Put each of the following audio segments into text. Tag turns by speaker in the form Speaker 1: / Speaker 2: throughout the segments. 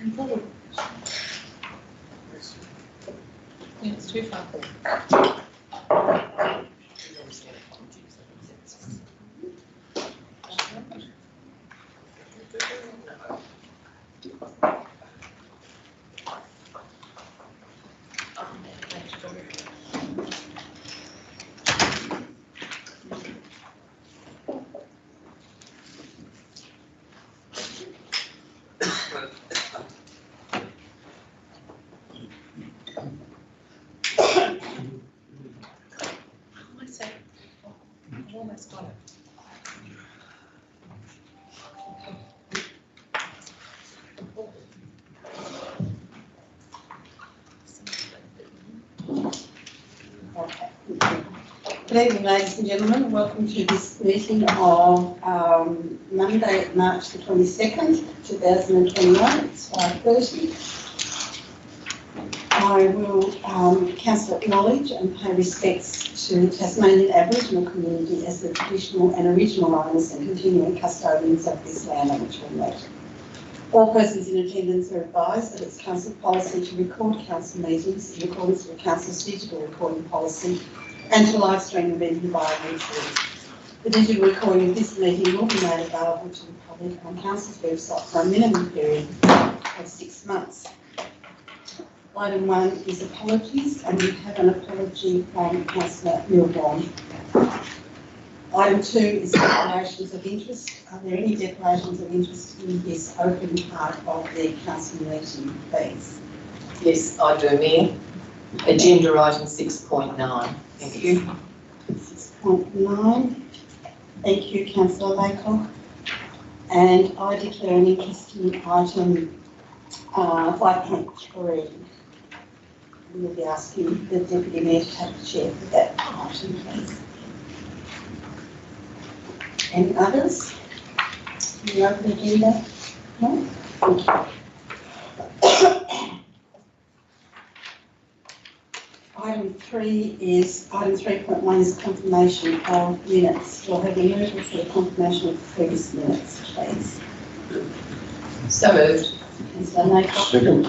Speaker 1: Yeah, it's too far. I've almost got it.
Speaker 2: Good evening, ladies and gentlemen. Welcome to this meeting of Monday, March the 22nd, 2021. It's 5:30. I will council acknowledge and pay respects to Tasmanian Aboriginal community as the traditional and original owners and continuing custodians of this land on which we meet. All persons in attendance are advised that it's council policy to record council meetings in accordance with council's digital recording policy and to live stream the meeting via YouTube. The digital recording of this meeting will be made available to the public on council's website for a minimum period of 6 months. Item 1 is apologies, and we have an apology from Councillor Milborn. Item 2 is declarations of interest. Are there any declarations of interest in this open part of the council meeting, please?
Speaker 3: Yes, I do, Mayor. Agenda item 6.9. Thank you.
Speaker 2: 6.9. Thank you, Councillor Laycock. And I declare an interest in item 5.3. We will be asking the Deputy Mayor to take the chair for that item, please. Any others? Any open agenda? No? Thank you. Item 3.1 is confirmation of minutes. We'll have a motion for the confirmation of previous minutes, please.
Speaker 3: So moved.
Speaker 2: Councillor Laycock.
Speaker 4: Second.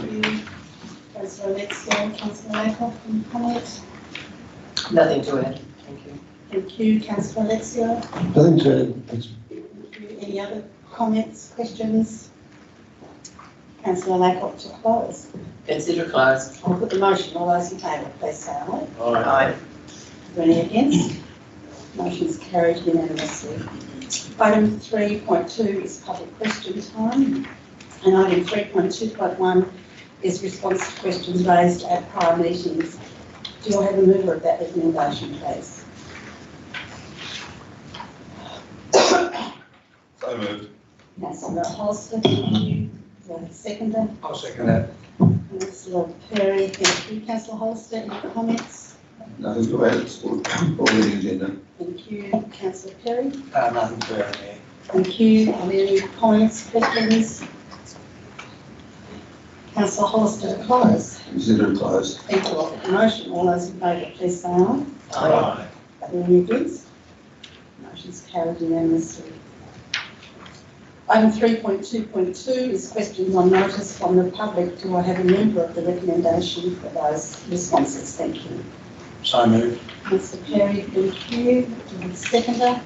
Speaker 2: Councillor Alexia, Councillor Laycock, any comments?
Speaker 3: Nothing to add. Thank you.
Speaker 2: Thank you, Councillor Alexia.
Speaker 4: Nothing to add.
Speaker 2: Any other comments, questions? Councillor Laycock to close.
Speaker 3: Consider closed.
Speaker 2: I'll put the motion. All those in favour, please say aye.
Speaker 3: Aye.
Speaker 2: Are there any against? Motion's carried unanimously. Item 3.2 is public question time, and item 3.2.1 is response to questions raised at prior meetings. Do you have a mover of that recommendation, please?
Speaker 4: So moved.
Speaker 2: Councillor Holster, thank you. Seconder.
Speaker 4: I'll second that.
Speaker 2: Councillor Perry, thank you. Councillor Holster, any comments?
Speaker 4: Nothing to add. It's all on the agenda.
Speaker 2: Thank you. Councillor Perry.
Speaker 4: Nothing to add there.
Speaker 2: Thank you. Are there any comments, questions? Councillor Hollister to close.
Speaker 4: Consider closed.
Speaker 2: Thank you. I'll put the motion. All those in favour, please say aye.
Speaker 3: Aye.
Speaker 2: Are there any against? Motion's carried unanimously. Item 3.2.2 is questions on notice from the public. Do I have a member of the recommendation for those responses? Thank you.
Speaker 4: So moved.
Speaker 2: Councillor Perry, thank you. Seconder.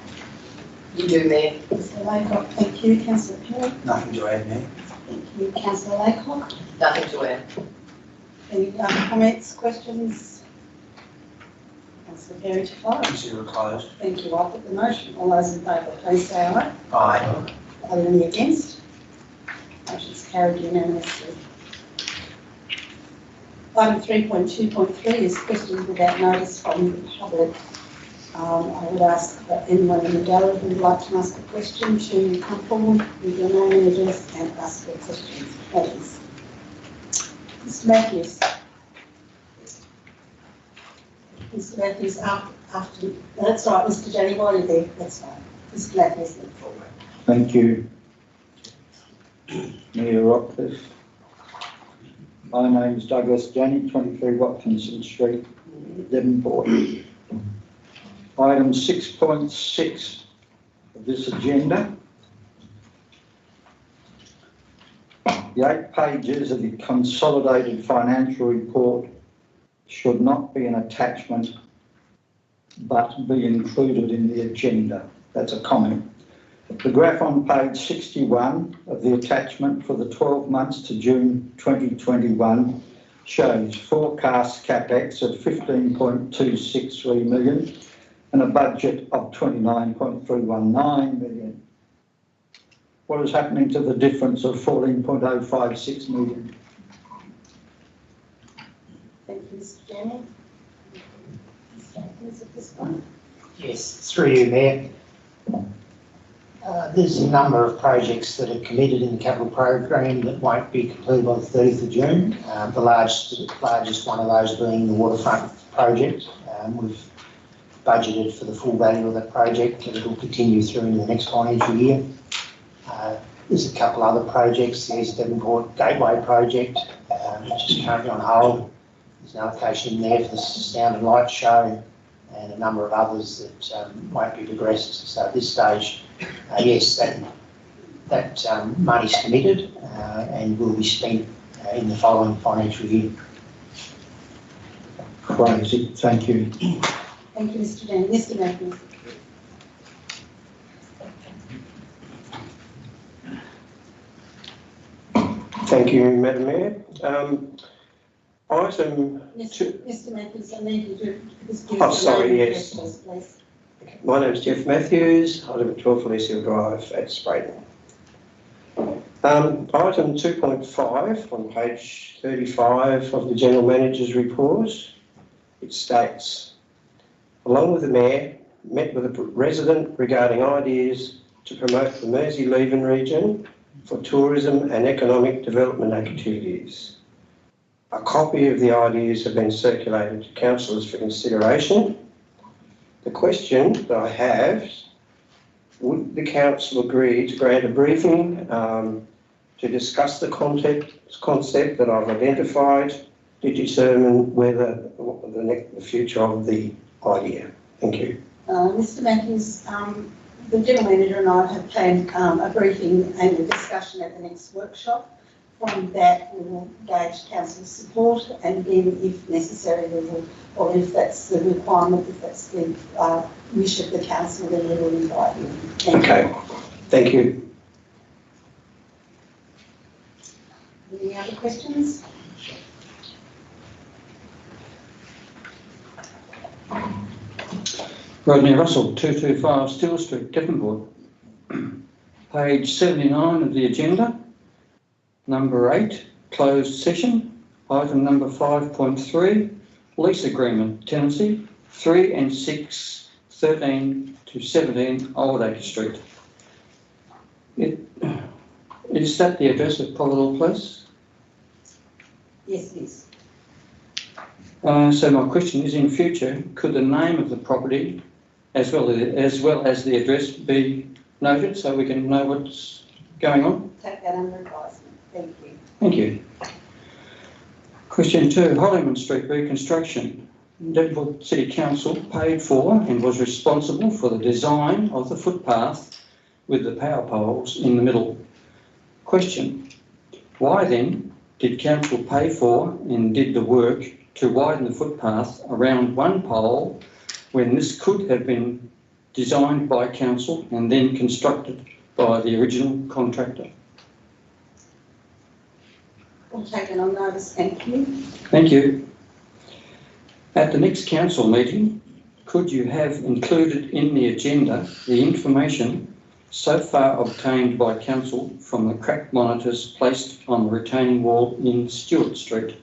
Speaker 3: You do, Mayor.
Speaker 2: Councillor Laycock, thank you. Councillor Perry.
Speaker 4: Nothing to add there.
Speaker 2: Thank you. Councillor Laycock.
Speaker 3: Nothing to add.
Speaker 2: Any other comments, questions? Councillor Perry to close.
Speaker 4: Consider closed.
Speaker 2: Thank you. I'll put the motion. All those in favour, please say aye.
Speaker 4: Aye.
Speaker 2: Are there any against? Motion's carried unanimously. Item 3.2.3 is questions without notice from the public. I would ask that anyone in the gallery who would like to ask a question to come forward with your name and address and ask their questions, please. Mr. Matthews. Mr. Matthews, after that's right, Mr. Janney, while you're there, that's right. Mr. Matthews.
Speaker 5: Thank you, Mayor Rockcliffe. My name is Douglas Janney, 23 Watkinson Street, Devonport. Item 6.6 of this agenda The 8 pages of the consolidated financial report should not be an attachment but be included in the agenda. That's a comment. The graph on page 61 of the attachment for the 12 months to June 2021 shows forecast capex of 15.263 million and a budget of 29.319 million. What is happening to the difference of 14.056 million?
Speaker 2: Thank you, Mr. Chairman. Mr. Atkins at this point.
Speaker 6: Yes, through you, Mayor. There's a number of projects that are committed in the capital program that won't be completed by the 30th of June. The largest one of those being the waterfront project. We've budgeted for the full value of that project and it will continue through into the next financial year. There's a couple other projects. There's Devonport Gateway project, which is currently on hold. There's an allocation there for the Sound and Light show and a number of others that won't be progressed. So at this stage, yes, that money's committed and will be spent in the following financial year.
Speaker 5: Crazy, thank you.
Speaker 2: Thank you, Mr. Chairman. Mr. Matthews.
Speaker 7: Thank you, Madam Mayor. Item
Speaker 2: Mr. Matthews, I need you to just give
Speaker 7: Oh,
Speaker 2: us your
Speaker 7: sorry,
Speaker 2: name and
Speaker 7: yes.
Speaker 2: address, please.
Speaker 7: My name is Jeff Matthews. I live at 12 Felicia Drive at Sprayton. Item 2.5 on page 35 of the General Manager's report, it states, along with the Mayor, met with a resident regarding ideas to promote the Mersey-Leven region for tourism and economic development activities. A copy of the ideas have been circulated to councillors for consideration. The question that I have, would the council agree to grant a briefing to discuss the concept that I've identified to determine whether the future of the idea? Thank you.
Speaker 2: Mr. Matthews, the General Manager and I have planned a briefing and a discussion at the next workshop. From that, we will gauge council's support and then, if necessary, we will, or if that's the requirement, if that's the wish of the council, then we will invite you.
Speaker 7: Thank you.
Speaker 2: Any other questions?
Speaker 5: Rodney Russell, 225 Steel Street, Devonport. Page 79 of the agenda. Number 8, closed session. Item number 5.3, lease agreement, tenancy, 3 and 6, 13 to 17 Old Acre Street. Is that the address of Providore Place?
Speaker 2: Yes, it is.
Speaker 5: So my question is, in future, could the name of the property as well as the address be noted so we can know what's going on?
Speaker 2: Take that under advisement. Thank you.
Speaker 5: Thank you. Question 2, Hollyman Street reconstruction. Devonport City Council paid for and was responsible for the design of the footpath with the power poles in the middle. Question, why then did Council pay for and did the work to widen the footpath around one pole when this could have been designed by Council and then constructed by the original contractor?
Speaker 2: We'll take it on notice. Thank you.
Speaker 5: Thank you. At the next council meeting, could you have included in the agenda the information so far obtained by council from the crack monitors placed on the retaining wall in Stewart Street?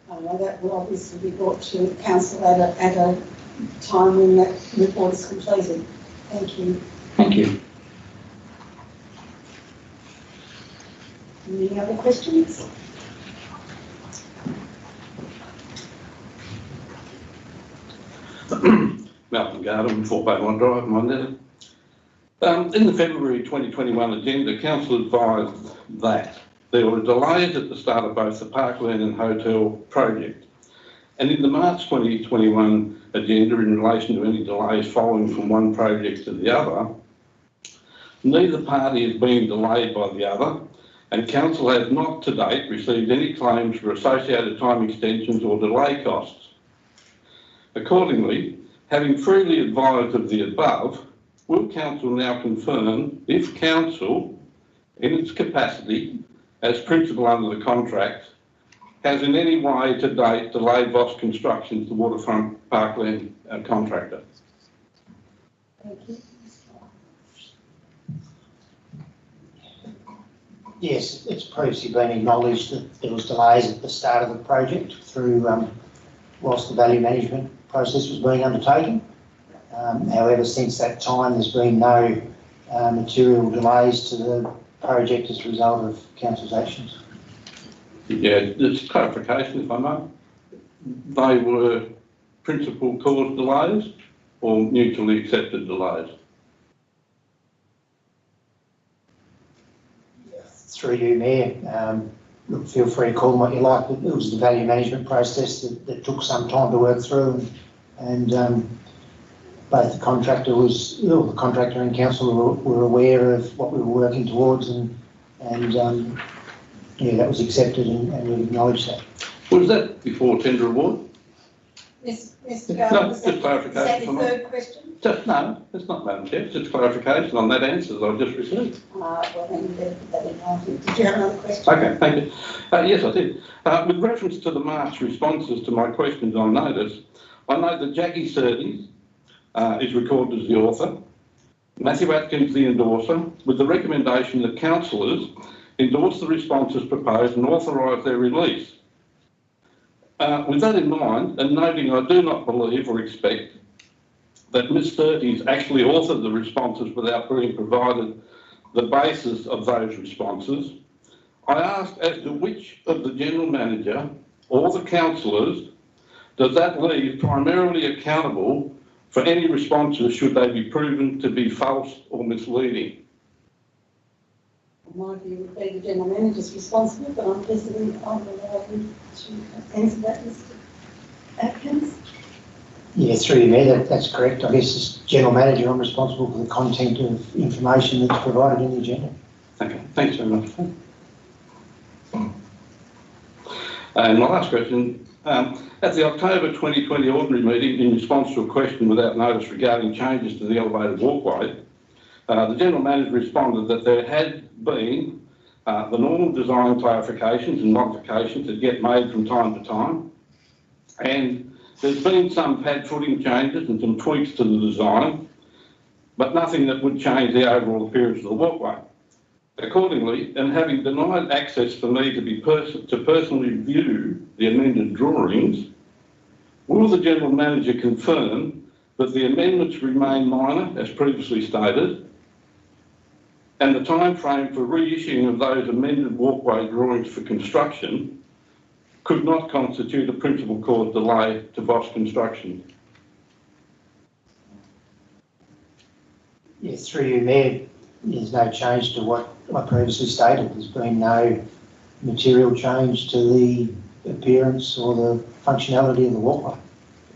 Speaker 2: That will obviously be brought to council at a time when that report is completed. Thank you.
Speaker 5: Thank you.
Speaker 2: Any other questions?
Speaker 8: Malcolm Garden, 4 Bayline Drive, Mondetta. In the February 2021 agenda, Council advised that there were delays at the start of both the Parkland and Hotel project. And in the March 2021 agenda, in relation to any delays following from one project to the other, neither party is being delayed by the other, and council has not to date received any claims for associated time extensions or delay costs. Accordingly, having freely advised of the above, will council now confirm if council, in its capacity as principal under the contract, has in any way to date delayed Voss Constructions, the waterfront parkland contractor?
Speaker 2: Thank you.
Speaker 6: Yes, it's previously been acknowledged that there was delays at the start of the project through, whilst the value management process was being undertaken. However, since that time, there's been no material delays to the project as a result of council's actions.
Speaker 8: Yeah, just clarification if I may. They were principal cause delays or mutually accepted delays?
Speaker 6: Through you, Mayor, look, feel free to call them what you like, but it was the value management process that took some time to work through, and both the contractor and council were aware of what we were working towards, and yeah, that was accepted, and we acknowledged that.
Speaker 8: Was that before tender award?
Speaker 2: Mr.
Speaker 8: No,
Speaker 2: Bell,
Speaker 8: just clarification.
Speaker 2: is that your third question?
Speaker 8: No, it's not, Madam Chair. It's just clarification on that answer that I've just received.
Speaker 2: Well, then you better put that in writing. Did you have another question?
Speaker 8: Okay, thank you. Yes, I did. With reference to the March responses to my questions on notice, I know that Jackie Surtees is recorded as the author, Matthew Atkins the endorser, with the recommendation that councillors endorse the responses proposed and authorise their release. With that in mind, and noting I do not believe or expect that Ms Surtees actually authored the responses without being provided the basis of those responses, I ask as to which of the General Manager or the councillors does that leave primarily accountable for any responses should they be proven to be false or misleading?
Speaker 2: My view would be the General Manager's responsible, but I'm guessing I'm allowed to answer that, Mr. Atkins.
Speaker 6: Yeah, through you, Mayor, that's correct. I guess as General Manager, I'm responsible for the content of information that's provided in the agenda.
Speaker 8: Okay, thanks very much. And my last question, at the October 2020 ordinary meeting, in response to a question without notice regarding changes to the elevated walkway, the General Manager responded that there had been the normal design clarifications and modifications that get made from time to time, and there's been some pad footing changes and some tweaks to the design, but nothing that would change the overall appearance of the walkway. Accordingly, and having denied access for me to personally view the amended drawings, will the General Manager confirm that the amendments remain minor, as previously stated, and the time frame for reissuing of those amended walkway drawings for construction could not constitute a principal cause delay to Voss Construction?
Speaker 6: Yes, through you, Mayor, there's no change to what I previously stated. There's been no material change to the appearance or the functionality of the walkway.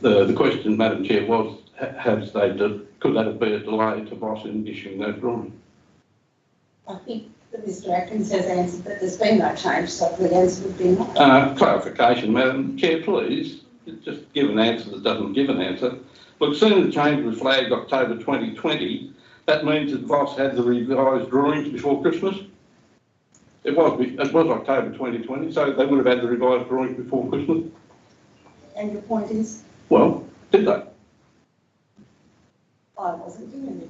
Speaker 8: The question, Madam Chair, was have stated could that have been a delay to Voss in issuing those drawings?
Speaker 2: I think that Mr. Atkins has answered that there's been no change, so the answer would be no.
Speaker 8: Clarification, Madam Chair, please. Just give an answer that doesn't give an answer. Look, soon the change was flagged October 2020. That means that Voss had the revised drawings before Christmas. It was October 2020, so they would have had the revised drawings before Christmas.
Speaker 2: And your point is?
Speaker 8: Well, did they?
Speaker 2: I wasn't doing it.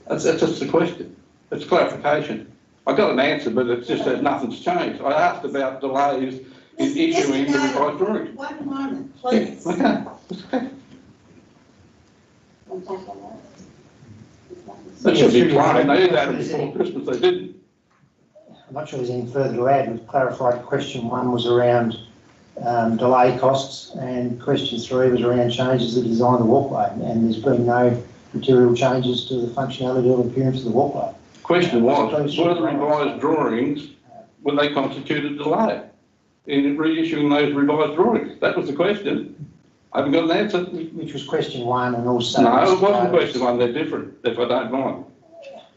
Speaker 8: That's just the question. It's clarification. I got an answer, but it's just that nothing's changed. I asked about delays in issuing the revised drawings.
Speaker 2: One moment, please.
Speaker 8: Okay. That should be plain. They did that before Christmas, they didn't.
Speaker 6: I'm not sure there's any further to add. We've clarified question 1 was around delay costs, and question 3 was around changes to the design of the walkway, and there's been no material changes to the functionality or appearance of the walkway.
Speaker 8: Question was, were the revised drawings, will they constitute a delay in reissuing those revised drawings? That was the question. I haven't got an answer.
Speaker 6: Which was question 1, and also...
Speaker 8: No, it wasn't question 1, they're different, if I don't mind.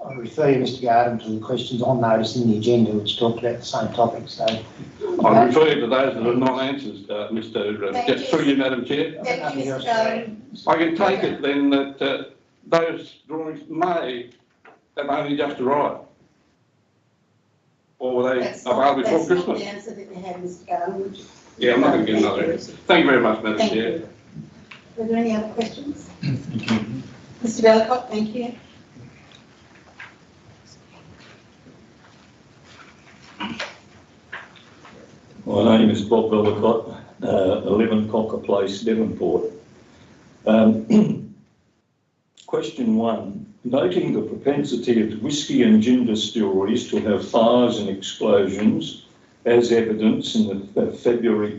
Speaker 6: I refer you, Mr. Garden, to the questions on notice in the agenda which talked about the same topic, so.
Speaker 8: I refer you to those that are non-answers, Mr.
Speaker 1: Thank
Speaker 8: just
Speaker 1: you.
Speaker 8: through you, Madam Chair.
Speaker 1: Thank you, Mr. Garden.
Speaker 8: I can take it then that those drawings may have only just arrived. Or were they available before Christmas?
Speaker 2: That's not the answer that you had, Mr. Garden, would you?
Speaker 8: Yeah, I'm not going to get another answer. Thank you very much, Madam
Speaker 2: Thank
Speaker 8: Chair.
Speaker 2: you. Were there any other questions? Mr. Bellicott, thank you.
Speaker 9: My name is Bob Bellicott, 11 Cocker Place, Devonport. Question 1. Noting the propensity of whisky and gin distilleries to have fires and explosions as evidence in the February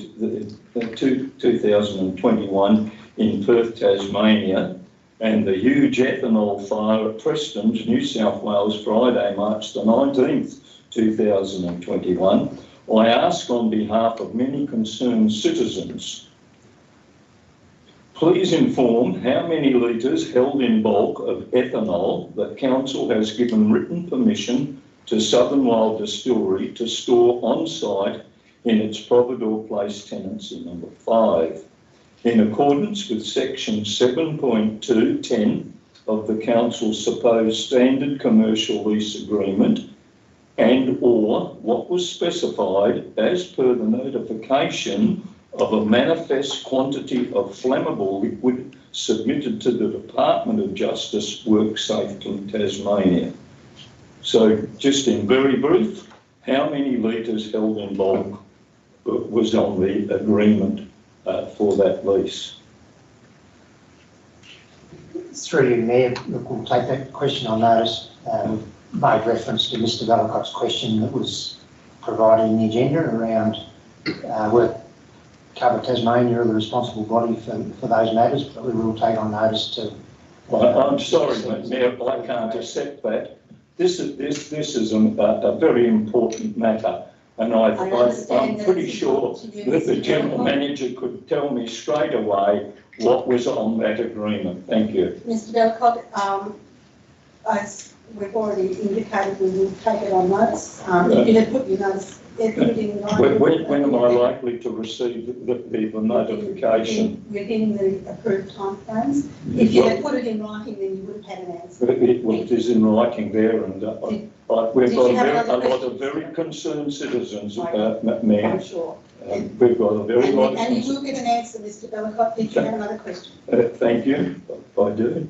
Speaker 9: 2021 in Perth, Tasmania, and the huge ethanol fire at Preston's, New South Wales, Friday, March the 19th, 2021, I ask on behalf of many concerned citizens, please inform how many litres held in bulk of ethanol that Council has given written permission to Southern Wild Distillery to store on site in its Providore Place tenancy number 5, in accordance with section 7.2.10 of the Council's supposed standard commercial lease agreement, and or what was specified as per the notification of a manifest quantity of flammable liquid submitted to the Department of Justice, WorkSafely Tasmania. So just in very brief, how many litres held in bulk was on the agreement for that lease?
Speaker 6: Through you, Mayor, look, we'll take that question on notice. Made reference to Mr. Bellicott's question that was provided in the agenda around work cover Tasmania or the responsible body for those matters, but we will take on notice to.
Speaker 9: I'm sorry, Mayor, I can't accept that. This is a very important matter, and I'm pretty sure that the General Manager could tell me straight away what was on that agreement. Thank you.
Speaker 2: Mr. Bellicott, as we've already indicated, we will take it on notice. If you had put your notice, everything right.
Speaker 9: When am I likely to receive the notification?
Speaker 2: Within the approved timeframes. If you had put it in writing, then you would have had an answer.
Speaker 9: It is in writing there, and we've got a lot of very concerned citizens, Mayor.
Speaker 2: I'm sure.
Speaker 9: We've got a very lot of
Speaker 2: And you will get an answer, Mr. Bellicott, if you have another question.
Speaker 9: Thank you, I do.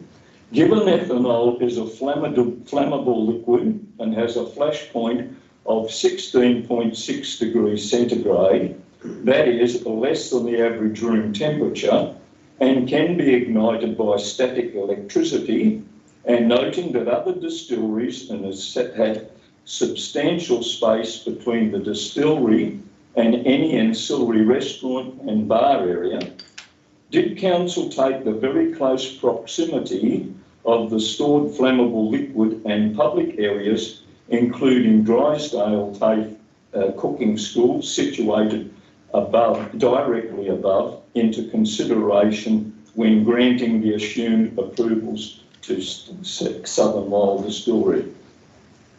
Speaker 9: Given ethanol is a flammable liquid and has a flash point of 16.6 degrees centigrade, that is less than the average room temperature, and can be ignited by static electricity, and noting that other distilleries had substantial space between the distillery and any ancillary restaurant and bar area, did Council take the very close proximity of the stored flammable liquid and public areas, including Drysdale TAFE cooking school situated directly above, into consideration when granting the assumed approvals to Southern Wild Distillery?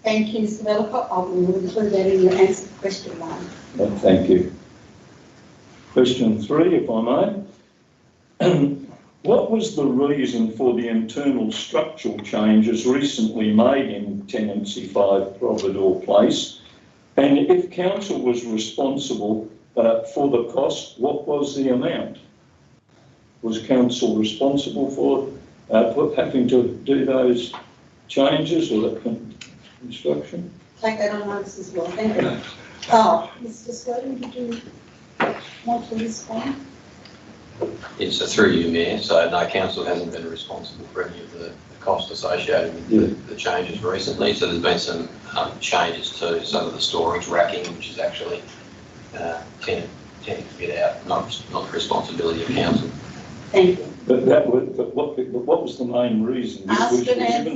Speaker 2: Thank you, Mr. Bellicott. I will include that in your answer to question 1.
Speaker 9: Thank you. Question 3, if I may. What was the reason for the internal structural changes recently made in Tenancy 5 Providore Place? And if Council was responsible for the cost, what was the amount? Was Council responsible for having to do those changes or that construction?
Speaker 2: Take that on notice as well. Thank you. Oh, Mr. Scotty, did you want to respond?
Speaker 10: It's through you, Mayor, so no, Council hasn't been responsible for any of the costs associated with the changes recently. So there's been some changes to some of the storage racking, which is actually tenant fit out, not the responsibility of Council.
Speaker 2: Thank you.
Speaker 9: But what was the main reason?
Speaker 2: Ask and
Speaker 9: answer,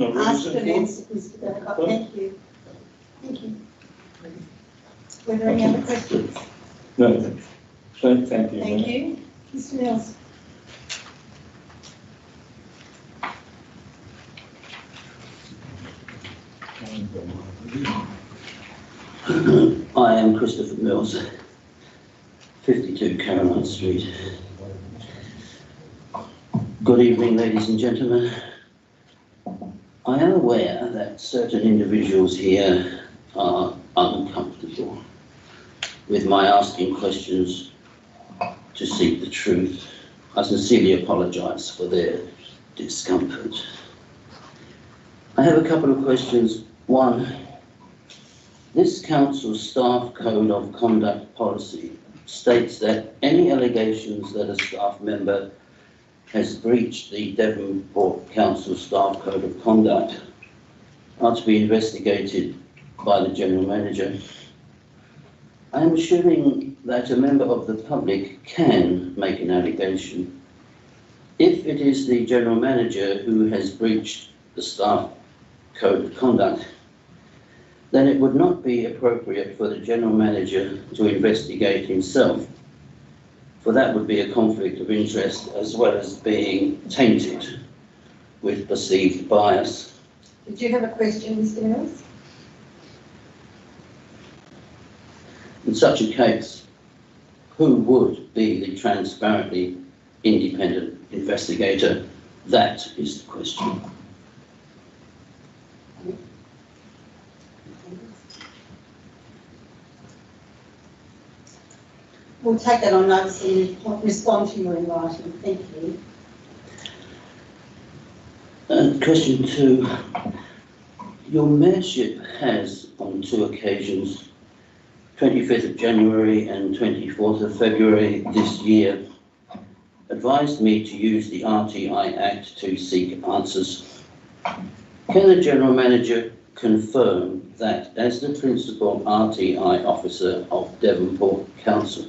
Speaker 2: Mr. Bellicott. Thank you. Thank you. Were there any other questions?
Speaker 9: No. Thank you.
Speaker 2: Thank you. Mr. Mills.
Speaker 11: I am Christopher Mills, 52 Caroline Street. Good evening, ladies and gentlemen. I am aware that certain individuals here are uncomfortable with my asking questions to seek the truth. I sincerely apologise for their discomfort. I have a couple of questions. One, this council's staff code of conduct policy states that any allegations that a staff member has breached the Devonport Council Staff Code of Conduct are to be investigated by the General Manager. I am assuming that a member of the public can make an allegation. If it is the General Manager who has breached the Staff Code of Conduct, then it would not be appropriate for the General Manager to investigate himself, for that would be a conflict of interest as well as being tainted with perceived bias.
Speaker 2: Did you have a question, Mr. Mills?
Speaker 11: In such a case, who would be the transparently independent investigator? That is the question.
Speaker 2: We'll take that on notice and respond to you in writing. Thank you.
Speaker 11: Question 2. Your mayorship has, on 2 occasions, 25th of January and 24th of February this year, advised me to use the RTI Act to seek answers. Can the General Manager confirm that as the Principal RTI Officer of Devonport Council,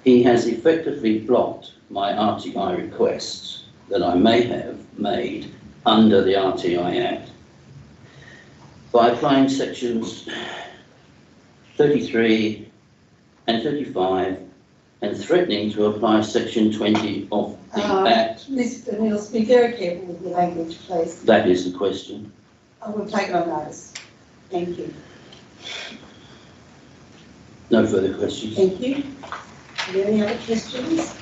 Speaker 11: he has effectively blocked my RTI requests that I may have made under the RTI Act by applying sections 33 and 35 and threatening to apply section 20 of the Act?
Speaker 2: Mr. Mills, be very careful with your language, please.
Speaker 11: That is the question.
Speaker 2: I will take it on notice. Thank you.
Speaker 11: No further questions.
Speaker 2: Thank you. Are there any other questions?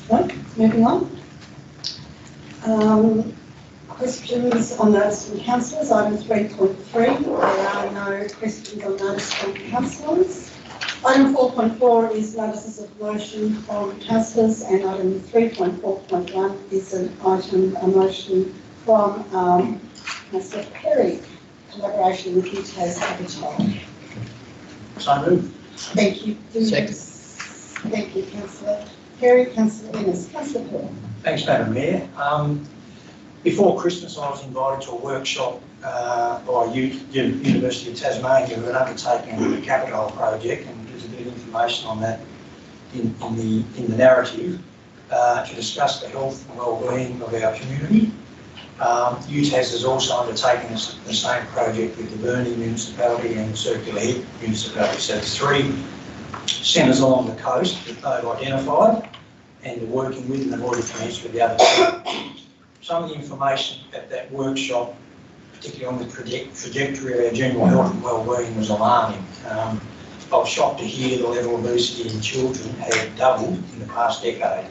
Speaker 2: No? Moving on. Questions on notice from councillors. Item 3.3. There are no questions on notice from councillors. Item 4.4 is notices of motion from councillors, and item 3.4.1 is a motion from Councillor Perry, collaboration with WITHUASCAPITOL.
Speaker 6: So moved.
Speaker 2: Thank you.
Speaker 6: Second.
Speaker 2: Thank you, Councillor Perry. Councillor Ennis. Councillor Perry.
Speaker 6: Thanks, Madam Mayor. Before Christmas, I was invited to a workshop by University of Tasmania, who are undertaking the Capitol project, and there's a bit of information on that in the narrative to discuss the health and well-being of our community. UTAS has also undertaken the same project with the Burnie municipality and the Circular Head municipality. So there's 3 centres along the coast that they've identified and are working with, and they've already commenced with the other 2. Some of the information at that workshop, particularly on the trajectory of our general health and well-being, was alarming. I was shocked to hear the level of obesity in children had doubled in the past decade.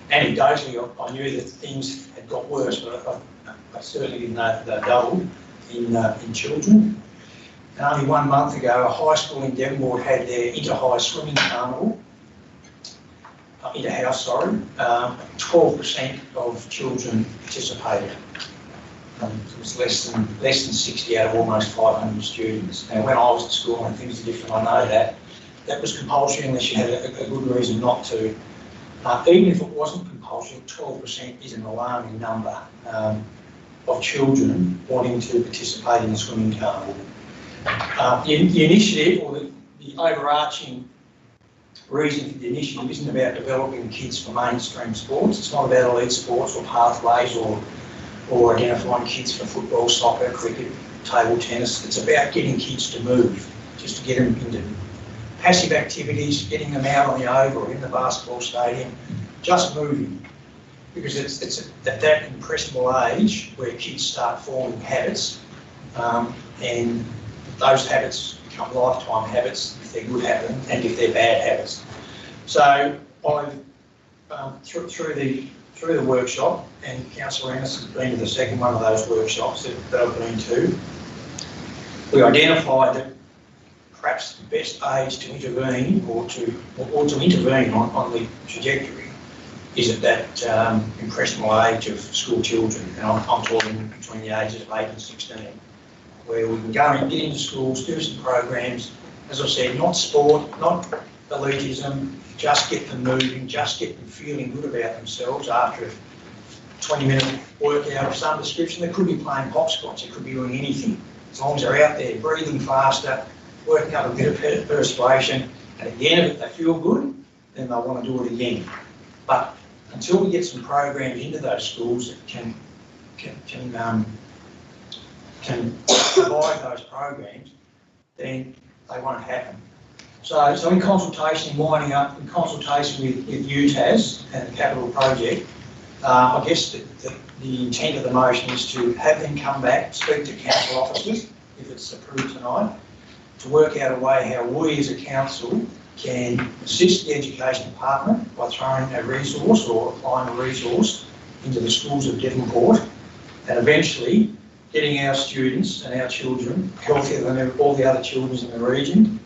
Speaker 6: Anecdotally, I knew that things had got worse, but I certainly didn't know that they doubled in children. And only 1 month ago, a high school in Devonport had their inter-high swimming carnival, inter-house, sorry. 12% of children participated. It was less than 60 out of almost 500 students. Now, when I was at school, and things are different, I know that was compulsory unless you had a good reason not to. Even if it wasn't compulsory, 12% is an alarming number of children wanting to participate in the swimming carnival. The initiative, or the overarching reason for the initiative, isn't about developing kids for mainstream sports. It's not about elite sports or pathways or identifying kids for football, soccer, cricket, table tennis. It's about getting kids to move, just to get them into passive activities, getting them out on the oval or in the basketball stadium, just moving. Because it's at that impressionable age where kids start forming habits and
Speaker 12: those habits become lifetime habits if they're good habits and if they're bad habits. So I've through the workshop, and Councillor Ennis has been to the second one of those workshops that I've been to, we identified that perhaps the best age to intervene or to intervene on the trajectory is at that impressionable age of school children, and I'm talking between the ages of 8 and 16, where we can go and get into schools, do some programs, as I said, not sport, not elitism, just get them moving, just get them feeling good about themselves after a 20-minute workout of some description. They could be playing hopscotch, they could be doing anything, as long as they're out there breathing faster, working up a bit of perspiration, and at the end of it they feel good, then they'll want to do it again. But until we get some programs into those schools that can provide those programs, then they won't happen. So in consultation, winding up, in consultation with UTAS and the capital project, I guess the intent of the motion is to have them come back, speak to council officers, if it's approved tonight, to work out a way how we as a council can assist the education department by throwing a resource or applying a resource into the schools of Devonport, and eventually getting our students and our children healthier than all the other children in the region.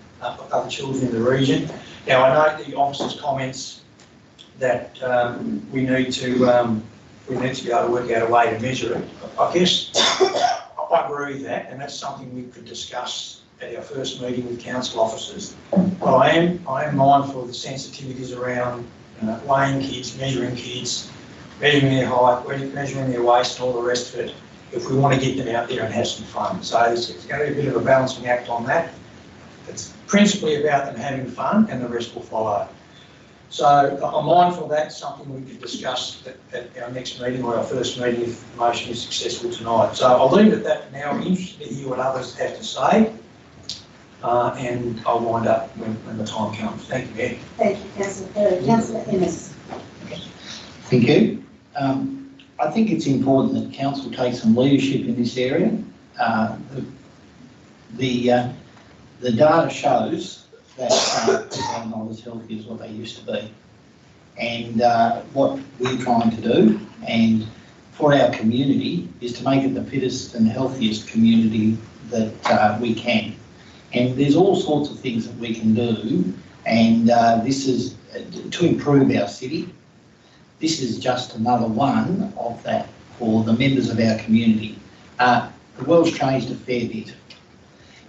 Speaker 12: Now, I know the officer's comments that we need to be able to work out a way to measure it. I guess I agree with that, and that's something we could discuss at our first meeting with council officers. But I am mindful of the sensitivities around weighing kids, measuring their height, measuring their waist, and all the rest of it, if we want to get them out there and have some fun. So it's going to be a bit of a balancing act on that. It's principally about them having fun, and the rest will follow. So I'm mindful that's something we could discuss at our next meeting or our first meeting if the motion is successful tonight. So I'll leave it at that for now. I'm interested to hear what others have to say, and I'll wind up when the time comes. Thank you, Mayor.
Speaker 2: Thank you, Councillor. Councillor Ennis.
Speaker 13: Thank you. I think it's important that council takes some leadership in this area. The data shows that people are not as healthy as what they used to be. And what we're trying to do, and for our community, is to make it the fittest and healthiest community that we can. And there's all sorts of things that we can do, and this is to improve our city. This is just another one of that for the members of our community. The world's changed a fair bit,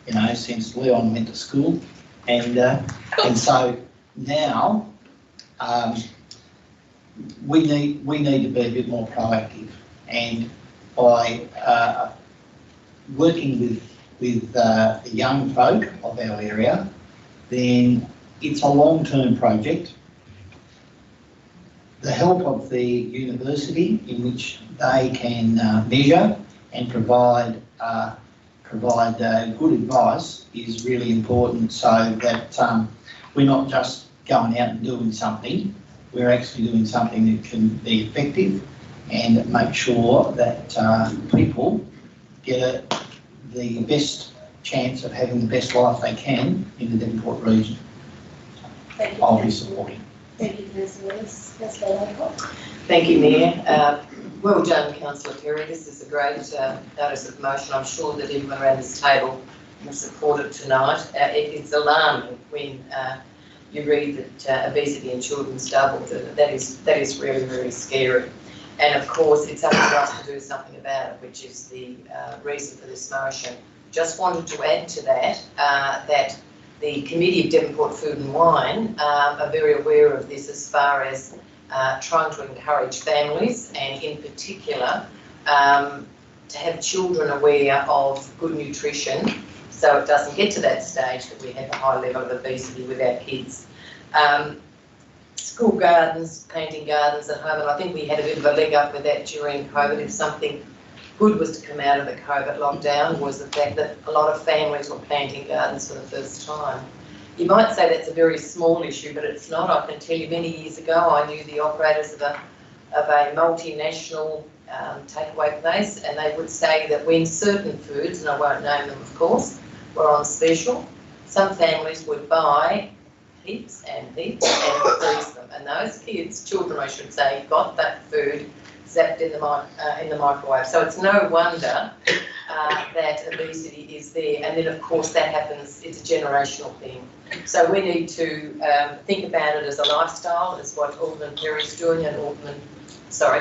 Speaker 13: you know, since Leon went to school, and so now we need to be a bit more proactive, and by working with the young folk of our area, then it's a long-term project. The help of the university, in which they can measure and provide good advice, is really important, so that we're not just going out and doing something, we're actually doing something that can be effective and make sure that people get the best chance of having the best life they can in the Devonport region.
Speaker 2: Thank you.
Speaker 13: I'll be supporting.
Speaker 2: Thank you, Councillor Ennis. Councillor Laycock.
Speaker 3: Thank you, Mayor. Well done, Councillor Terry. This is a great notice of motion. I'm sure that everyone around this table will support it tonight. It's alarming when you read that obesity in children's doubled. That is really, really scary. And of course, it's up to us to do something about it, which is the reason for this motion. Just wanted to add to that that the Committee of Devonport Food and Wine are very aware of this as far as trying to encourage families, and in particular to have children aware of good nutrition, so it doesn't get to that stage that we have a high level of obesity with our kids. School gardens, painting gardens at home, and I think we had a bit of a leg up with that during COVID. If something good was to come out of the COVID lockdown, was the fact that a lot of families were planting gardens for the first time. You might say that's a very small issue, but it's not. I can tell you many years ago I knew the operators of a multinational takeaway place, and they would say that when certain foods, and I won't name them of course, were on special. Some families would buy heaps and heaps and freeze them, and those children I should say, got that food zapped in the microwave. So it's no wonder that obesity is there, and then of course that happens, it's a generational thing. So we need to think about it as a lifestyle, as what Alderman Perry's doing, and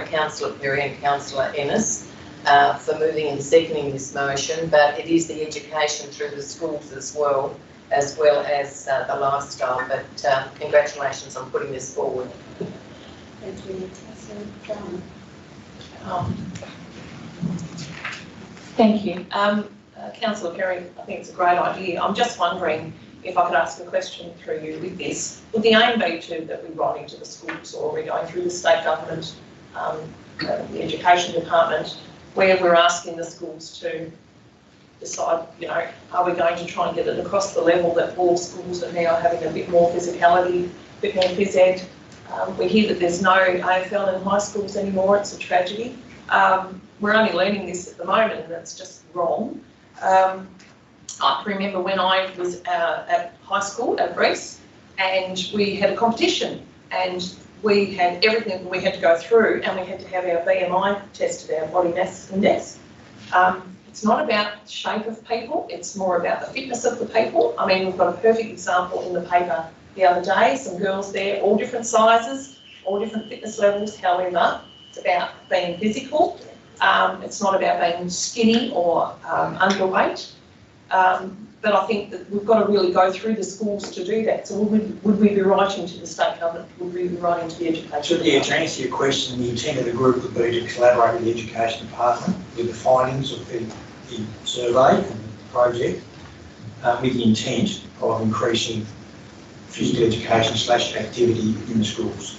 Speaker 3: Councillor Perry and Councillor Ennis for moving and seconding this motion, but it is the education through the schools as well as the lifestyle. But congratulations on putting this forward.
Speaker 2: Thank you.
Speaker 1: Thank you. Councillor Perry, I think it's a great idea. I'm just wondering if I could ask a question through you with this. Would the aim be that we write into the schools, or we're going through the state government, the education department, where we're asking the schools to decide, are we going to try and get it across the level that all schools are now having a bit more physicality, a bit more phys ed? We hear that there's no AFL in high schools anymore. It's a tragedy. We're only learning this at the moment, and it's just wrong. I can remember when I was at high school at Reese, and we had a competition, and we had everything that we had to go through, and we had to have our BMI tested, our body mass index. It's not about the shape of people, it's more about the fitness of the people. I mean, we've got a perfect example in the paper the other day, some girls there, all different sizes, all different fitness levels. However, it's about being physical. It's not about being skinny or underweight. But I think that we've got to really go through the schools to do that. So would we be writing to the state government? Would we be writing to the education department?
Speaker 12: To answer your question, the intent of the group would be to collaborate with the education department with the findings of the survey and the project, with the intent of increasing physical education / activity in the schools.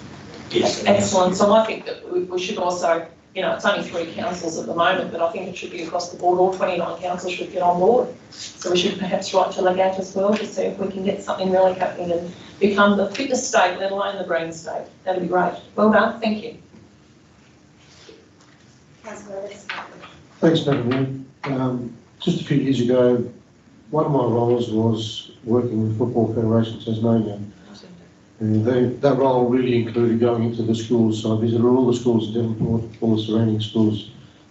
Speaker 12: Yes.
Speaker 1: Excellent. So I think that we should also, it's only 3 councils at the moment, but I think it should be across the board. All 29 councils should get on board. So we should perhaps write to Legat as well to see if we can get something really happening and become the fittest state, let alone the green state. That'd be great. Well done. Thank you.
Speaker 14: Thanks, Madam Mayor. Just a few years ago, one of my roles was working with Football Federation Tasmania. And that role really included going into the schools. So I visited all the schools in Devonport, all the surrounding schools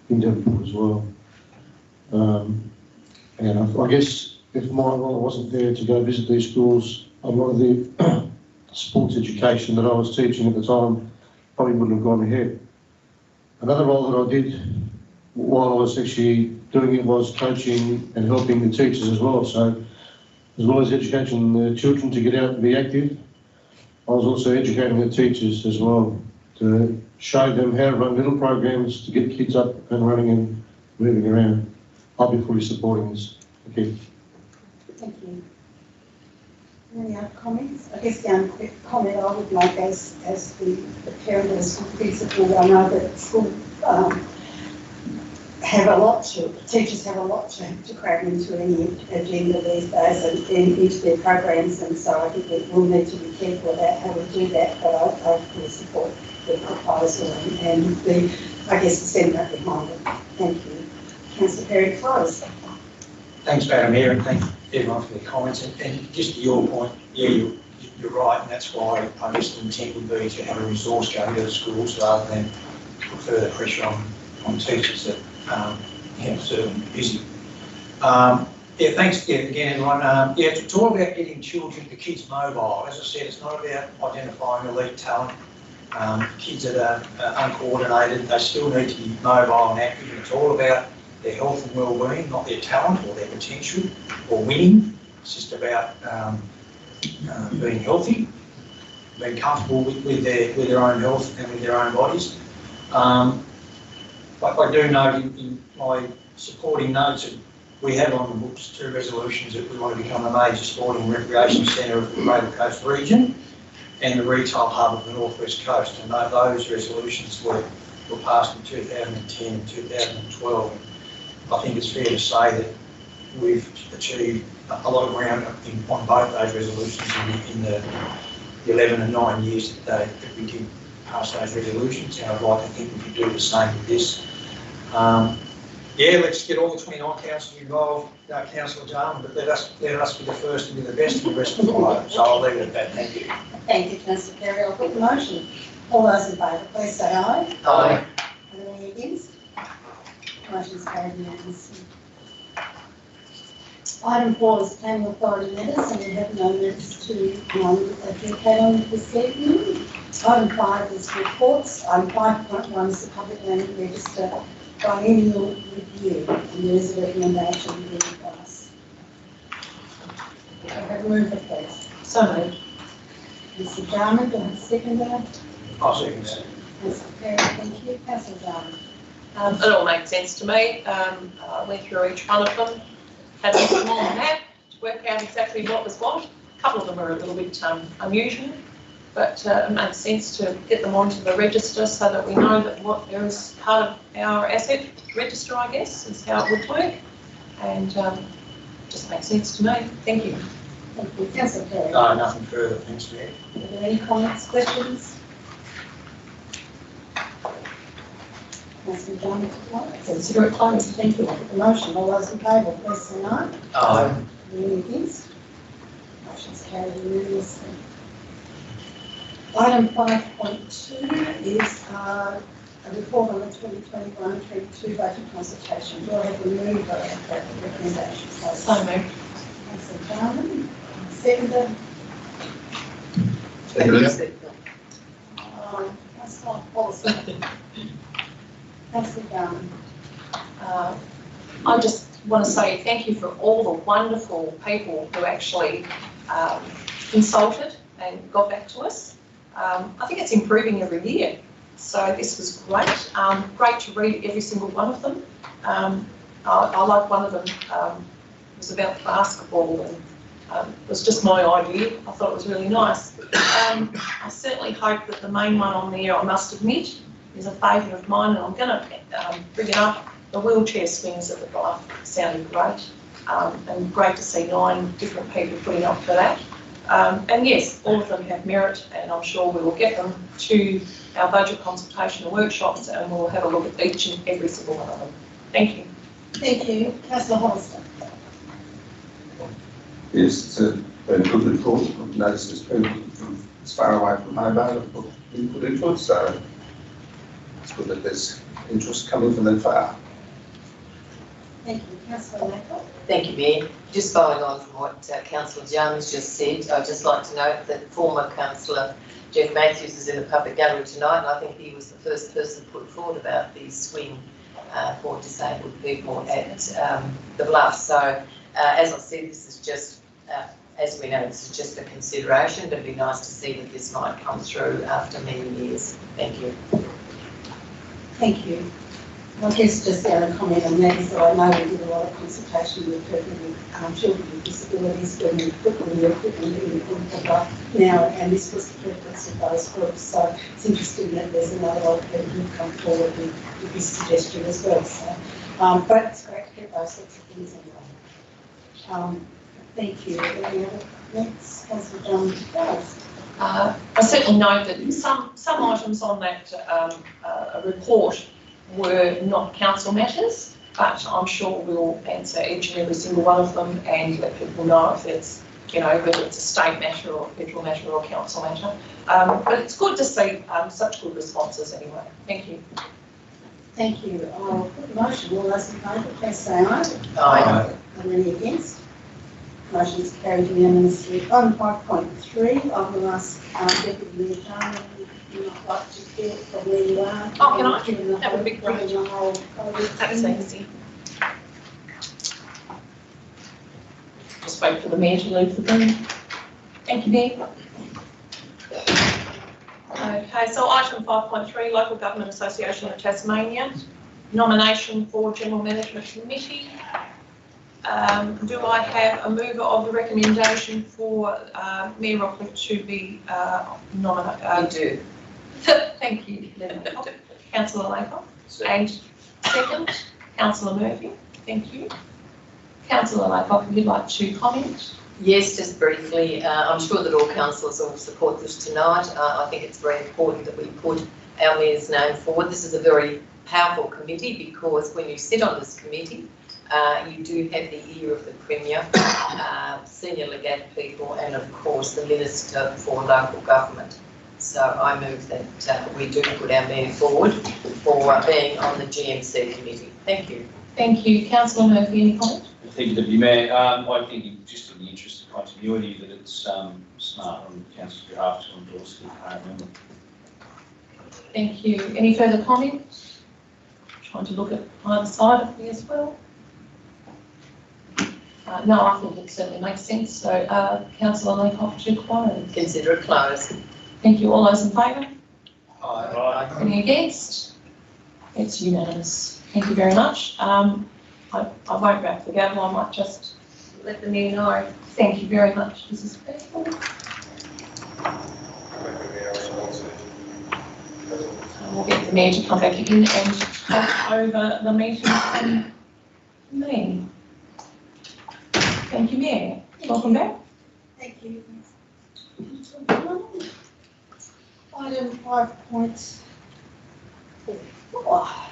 Speaker 14: in Devonport as well. And I guess if my role wasn't there to go visit these schools, a lot of the sports education that I was teaching at the time probably wouldn't have gone ahead. Another role that I did while I was actually doing it was coaching and helping the teachers as well. So as well as educating the children to get out and be active, I was also educating the teachers as well to show them how to run little programs to get kids up and running and moving around. I'll be fully supporting this. Thank you.
Speaker 2: Thank you. Any other comments? I guess the only quick comment I would make as the parent of a school principal, I know that school teachers have a lot to cram into any agenda these days and into their programs, and so I think that we'll need to be careful about how we do that, but I fully support the proposal and the sentiment behind it. Thank you. Councillor Perry, close.
Speaker 12: Thanks, Madam Mayor, and thank everyone for their comments. And just to your point, yeah, you're right, and that's why I guess the intent would be to have a resource go to the schools rather than put further pressure on teachers that certainly busy. Thanks again, everyone. It's all about getting the kids mobile. As I said, it's not about identifying elite talent. Kids that are uncoordinated, they still need to be mobile and active. It's all about their health and well-being, not their talent or their potential or winning. It's just about being healthy, being comfortable with their own health and with their own bodies. I do note in my supporting notes that we have on the books 2 resolutions that we want to become a major sporting and recreation centre of the Greater Coast region and the retail hub of the North West Coast. And those resolutions were passed in 2010 and 2012. I think it's fair to say that we've achieved a lot of ground on both those resolutions in the 11 and 9 years that we did pass those resolutions, and I'd like to think we could do the same with this. Yeah, let's get all the 29 councillors involved, Councillor Jarman, but let us be the first and be the best and the rest will follow. So I'll leave it at that. Thank you.
Speaker 2: Thank you, Councillor Perry. I'll put the motion. All those in favour, please say aye.
Speaker 3: Aye.
Speaker 2: Are there any against? Motion's carried unanimously. Item 4 is planning authority matters, and we have no minutes to adjudicate on this evening. Item 5 is reports. Item 5.1 is the public land register biennial review, and there is a recommendation to be passed. I have a mover, please.
Speaker 1: So moved.
Speaker 2: Councillor Jarman, do I have a seconder?
Speaker 12: I'll second that.
Speaker 2: Councillor Perry, thank you. Councillor Jarman.
Speaker 1: It all makes sense to me. I went through each one of them, had a look at them on the map to work out exactly what was what. A couple of them are a little bit unusual, but it makes sense to get them onto the register so that we know that what there is part of our asset register, I guess, is how it would work. And just makes sense to me. Thank you.
Speaker 2: Thank you. Councillor Perry.
Speaker 12: No, nothing further. Thanks, Mayor.
Speaker 2: Are there any comments, questions? Councillor Jarman, consider it closed. Thank you. The motion, all those in favour, please say aye.
Speaker 12: Aye.
Speaker 2: Any against? Motion's carried unanimously. Item 5.2 is a report on the 2021-22 budget consultation. Do I have a mover of that recommendation?
Speaker 1: So moved.
Speaker 2: Councillor Jarman, seconder. Councillor Paulson. Councillor Jarman.
Speaker 1: I just want to say thank you for all the wonderful people who actually consulted and got back to us. I think it's improving every year, so this was great. Great to read every single one of them. I like one of them. It was about basketball, and it was just my idea. I thought it was really nice. I certainly hope that the main one on there, I must admit, is a favourite of mine, and I'm going to bring it up. The wheelchair swings at the Bluff sounded great, and great to see 9 different people putting up for that. And yes, all of them have merit, and I'm sure we will get them to our budget consultation and workshops, and we'll have a look at each and every single one of them. Thank you.
Speaker 2: Thank you. Councillor Hollister.
Speaker 15: Yes, it's a very good report. I've noticed there's people from as far away from Hobart have put input into it, so it's good that there's interest coming from that far.
Speaker 2: Thank you. Councillor Laycock.
Speaker 3: Thank you, Mayor. Just following on from what Councillor Jarman's just said, I'd just like to note that former Councillor Jeff Matthews is in the public gallery tonight, and I think he was the first person put forward about the swing for disabled people at the Bluff. So, as I said, this is just, as we know, this is just a consideration, but it'd be nice to see that this might come through after many years. Thank you.
Speaker 2: Thank you. I guess just the other comment on that is that I know we did a lot of consultation with people with children with disabilities when we put the new equipment in the Bluff now, and this was the preference of those groups. So it's interesting that there's another lot of people who've come forward with this suggestion as well. So, but it's great to get those sorts of things anyway. Thank you. Any other comments? Councillor John.
Speaker 1: I certainly know that some items on that report were not council matters, but I'm sure we'll answer each and every single one of them and let people know if it's, whether it's a state matter or a federal matter or a council matter. But it's good to see such good responses anyway. Thank you.
Speaker 2: Thank you. I'll put the motion. All those in favour, please say aye.
Speaker 3: Aye.
Speaker 2: Are there any against? Motion is carried unanimously. Item 5.3, I will ask Deputy Mayor Jarman if you would like to get from where you are.
Speaker 1: Oh, can I? That would be great. That's easy. Just wait for the Mayor to leave the room. Thank you, Mayor. Okay, so item 5.3, Local Government Association of Tasmania, nomination for General Management Committee. Do I have a mover of the recommendation for Mayor Rockliff to be nominated?
Speaker 3: You do.
Speaker 1: Thank you, Councillor Laycock. And second, Councillor Murphy. Thank you. Councillor Laycock, would you like to comment?
Speaker 3: Yes, just briefly. I'm sure that all councillors will support this tonight. I think it's very important that we put our mayor's name forward. This is a very powerful committee, because when you sit on this committee, you do have the ear of the Premier, senior legat people, and of course the Minister for Local Government. So I move that we do put our mayor forward for being on the GMC committee. Thank you.
Speaker 1: Thank you. Councillor Murphy, any comment?
Speaker 16: Thank you, Deputy Mayor. I think just in the interest of continuity that it's smart on Council's behalf to endorse the current member.
Speaker 1: Thank you. Any further comments? Trying to look at either side of me as well. No, I think it certainly makes sense. So, Councillor Laycock to close.
Speaker 3: Consider it closed.
Speaker 1: Thank you. All those in favour?
Speaker 12: Aye.
Speaker 1: Any against? It's unanimous. Thank you very much. I won't wrap the gavel. I might just let the mayor know. Thank you very much, Mrs. Faithful. We'll get the mayor to come back in and take over the meeting from me. Thank you, Mayor. Welcome back.
Speaker 2: Thank you. Item 5.4.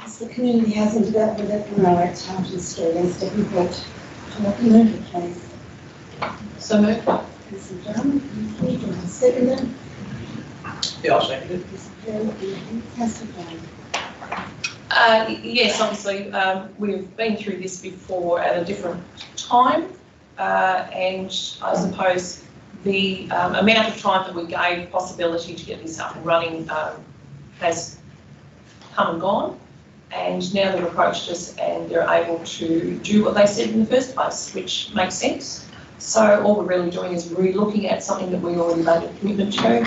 Speaker 2: As the community housing development at the at Tarleton Street and Devonport. Can I move it, please?
Speaker 1: So moved.
Speaker 2: Councillor Jarman, thank you. And second it.
Speaker 12: Yeah, I'll second it.
Speaker 2: Councillor Jarman.
Speaker 1: Yes, obviously, we've been through this before at a different time, and I suppose the amount of time that we gave possibility to get this up and running has come and gone, and now they've approached us and they're able to do what they said in the first place, which makes sense. So all we're really doing is re-looking at something that we already made a commitment to.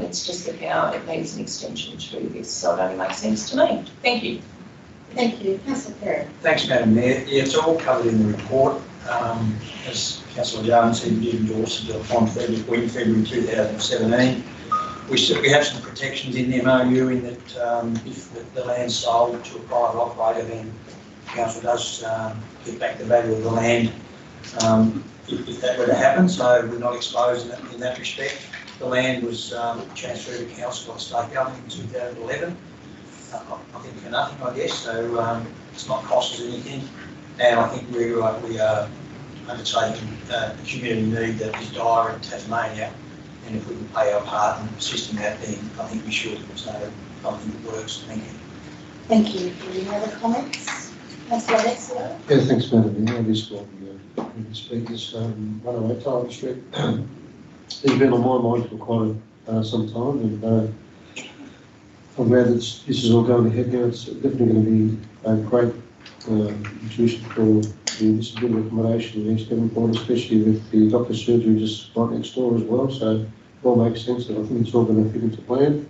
Speaker 1: It's just that now it needs an extension to this, so it only makes sense to me. Thank you.
Speaker 2: Thank you. Councillor Perry.
Speaker 12: Thanks, Madam Mayor. Yeah, it's all covered in the report. As Councillor Jarman said, we did endorse it on February 2017. We have some protections in the MOU in that if the land's sold to a private operator, then the council does get back the value of the land if that were to happen. So we're not exposed in that respect. The land was transferred to council by the state government in 2011. I think for nothing, I guess. So it's not cost us anything, and I think we are undertaking a community need that is dire in Tasmania. And if we can play our part in assisting that, then I think we should. So I think it works. Thank you.
Speaker 2: Thank you. Any other comments? Councillor Alexia.
Speaker 14: Yeah, thanks, Madam Mayor. This one, the speakers, 108 Tarleton Street. It's been on my mind for quite some time, and I'm glad that this is all going ahead now. It's definitely going to be a great institution for the disability accommodation in East Devonport, especially with the doctor's surgery just right next door as well. So it all makes sense, and I think it's all going to fit into plan.